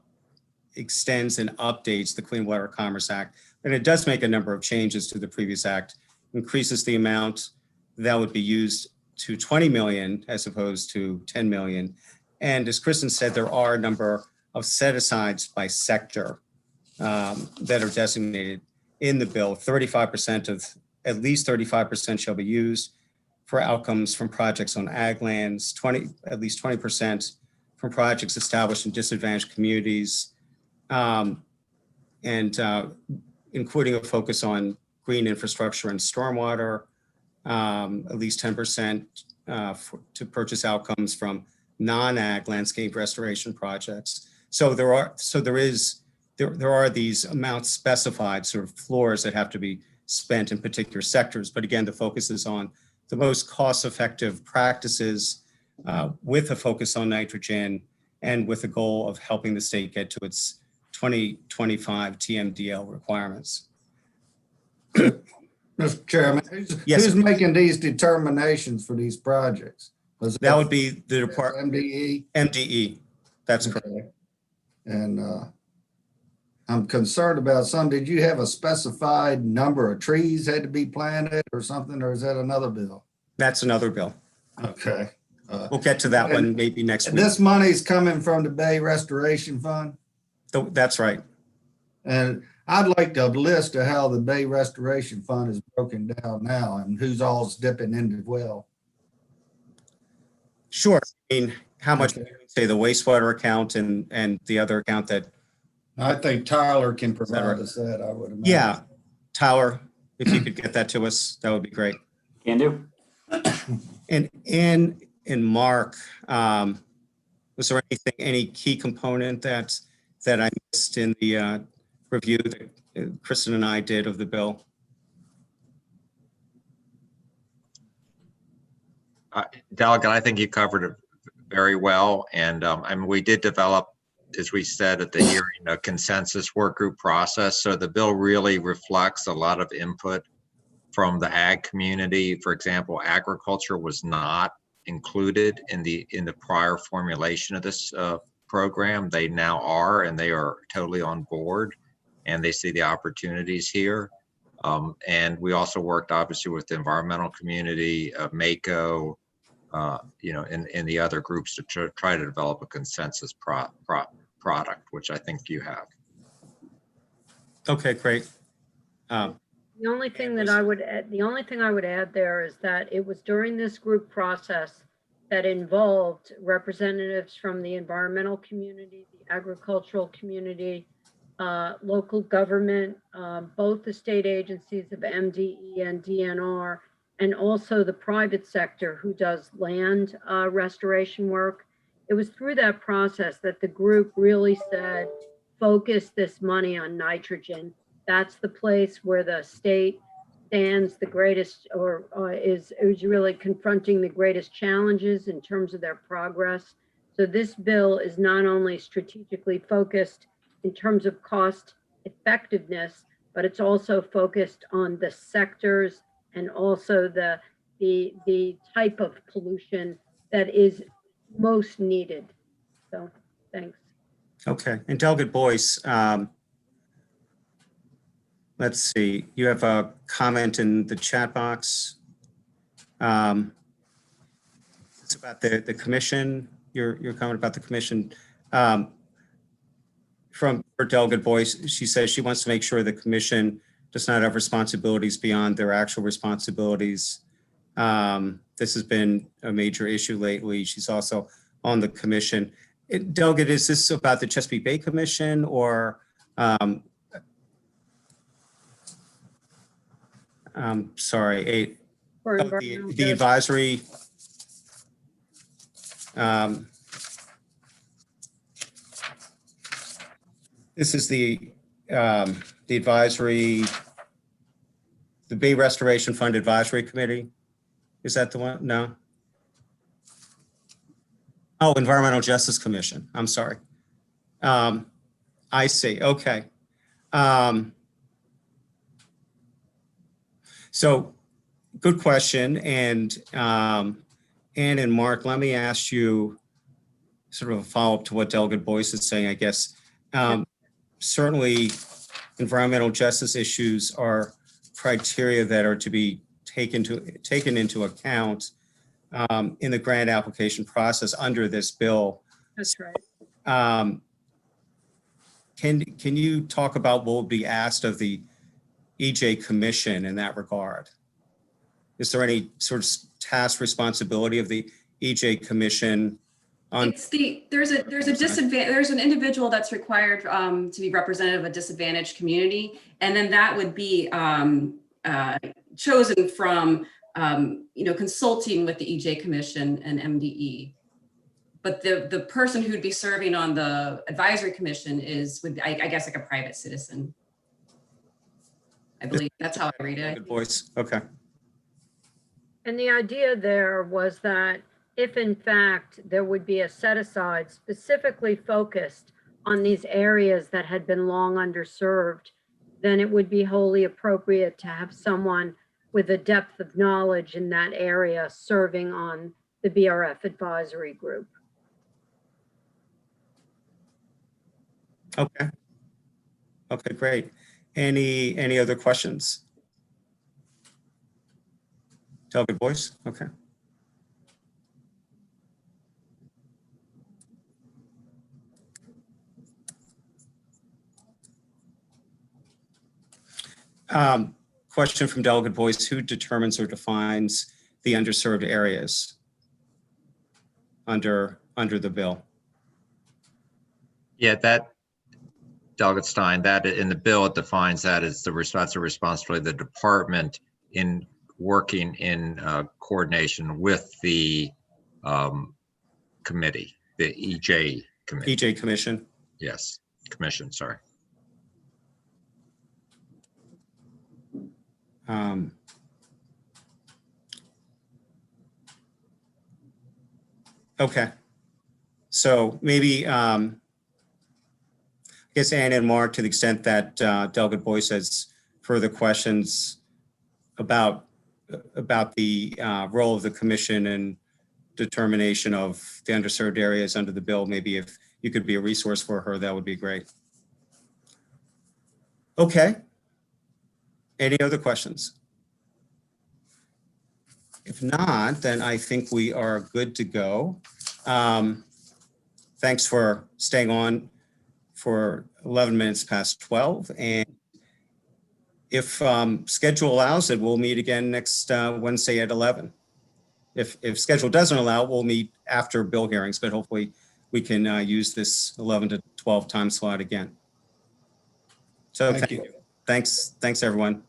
Speaker 2: extends and updates the Clean Water Commerce Act, and it does make a number of changes to the previous act, increases the amount that would be used to 20 million as opposed to 10 million. And as Kristen said, there are a number of set-asides by sector that are designated in the bill. 35% of, at least 35% shall be used for outcomes from projects on ag lands, at least 20% from projects established in disadvantaged communities, and including a focus on green infrastructure and stormwater, at least 10% to purchase outcomes from non-ag landscape restoration projects. So there are these amounts specified, sort of floors that have to be spent in particular sectors. But again, the focus is on the most cost-effective practices with a focus on nitrogen and with the goal of helping the state get to its 2025 TMDL requirements.
Speaker 7: Mr. Chairman, who's making these determinations for these projects?
Speaker 2: That would be the department.
Speaker 7: MDE?
Speaker 2: MDE, that's correct.
Speaker 7: And I'm concerned about some. Did you have a specified number of trees had to be planted or something, or is that another bill?
Speaker 2: That's another bill.
Speaker 7: Okay.
Speaker 2: We'll get to that one maybe next week.
Speaker 7: This money's coming from the Bay Restoration Fund?
Speaker 2: That's right.
Speaker 7: And I'd like a list of how the Bay Restoration Fund is broken down now and who's all's dipping into the well.
Speaker 2: Sure. I mean, how much, say the wastewater account and the other account that.
Speaker 7: I think Tyler can provide us that, I would imagine.
Speaker 2: Yeah, Tyler, if you could get that to us, that would be great.
Speaker 6: Can do.
Speaker 2: And Mark, was there any key component that I missed in the review that Kristen and I did of the bill?
Speaker 17: Delegate, I think you covered it very well. And I mean, we did develop, as we said at the hearing, a consensus work group process. So the bill really reflects a lot of input from the ag community. For example, agriculture was not included in the prior formulation of this program. They now are, and they are totally on board, and they see the opportunities here. And we also worked obviously with the environmental community, MACO, and the other groups to try to develop a consensus product, which I think you have.
Speaker 2: Okay, great.
Speaker 18: The only thing that I would add there is that it was during this group process that involved representatives from the environmental community, the agricultural community, local government, both the state agencies of MDE and DNR, and also the private sector who does land restoration work. It was through that process that the group really said, focus this money on nitrogen. That's the place where the state stands the greatest, or is really confronting the greatest challenges in terms of their progress. So this bill is not only strategically focused in terms of cost effectiveness, but it's also focused on the sectors and also the type of pollution that is most needed. So thanks.
Speaker 2: Okay, and Delegate Boyce, let's see, you have a comment in the chat box. It's about the commission, your comment about the commission. From her Delegate Boyce, she says she wants to make sure the commission does not have responsibilities beyond their actual responsibilities. This has been a major issue lately. She's also on the commission. Delegate, is this about the Chesapeake Bay Commission or sorry, the advisory. This is the advisory, the Bay Restoration Fund Advisory Committee. Is that the one? No. Oh, Environmental Justice Commission. I'm sorry. I see. Okay. So good question. And Ann and Mark, let me ask you sort of a follow-up to what Delegate Boyce is saying, I guess. Certainly environmental justice issues are criteria that are to be taken into account in the grant application process under this bill.
Speaker 18: That's right.
Speaker 2: Can you talk about what will be asked of the EJ Commission in that regard? Is there any sort of task responsibility of the EJ Commission On,
Speaker 4: there's an individual that's required to be representative of a disadvantaged community, and then that would be chosen from consulting with the EJ Commission and MDE. But the person who'd be serving on the advisory commission would I guess like a private citizen. I believe that's how I read it.
Speaker 2: good voice. Okay.
Speaker 18: And the idea there was that if in fact there would be a set aside specifically focused on these areas that had been long underserved, then it would be wholly appropriate to have someone with a depth of knowledge in that area serving on the BRF advisory group.
Speaker 2: Okay. Okay, great. Any other questions? Delegate Boyce? Okay. Question from Delegate Boyce: who determines or defines the underserved areas under the bill?
Speaker 17: Yeah, that, Delegate Stein, that in the bill, it defines that as the responsibility of the department in working in coordination with the committee, the EJ committee.
Speaker 2: EJ Commission?
Speaker 17: Yes, commission, sorry.
Speaker 2: Okay. So maybe, I guess Ann and Mark, to the extent that Delegate Boyce has further questions about the role of the commission and determination of the underserved areas under the bill, maybe if you could be a resource for her, that would be great. Okay. Any other questions? If not, then I think we are good to go. Thanks for staying on for 11 minutes past 12. And if schedule allows it, we'll meet again next Wednesday at 11. If schedule doesn't allow, we'll meet after bill hearings, but hopefully we can use this 11 to 12 time slot again. So thank you. Thanks everyone.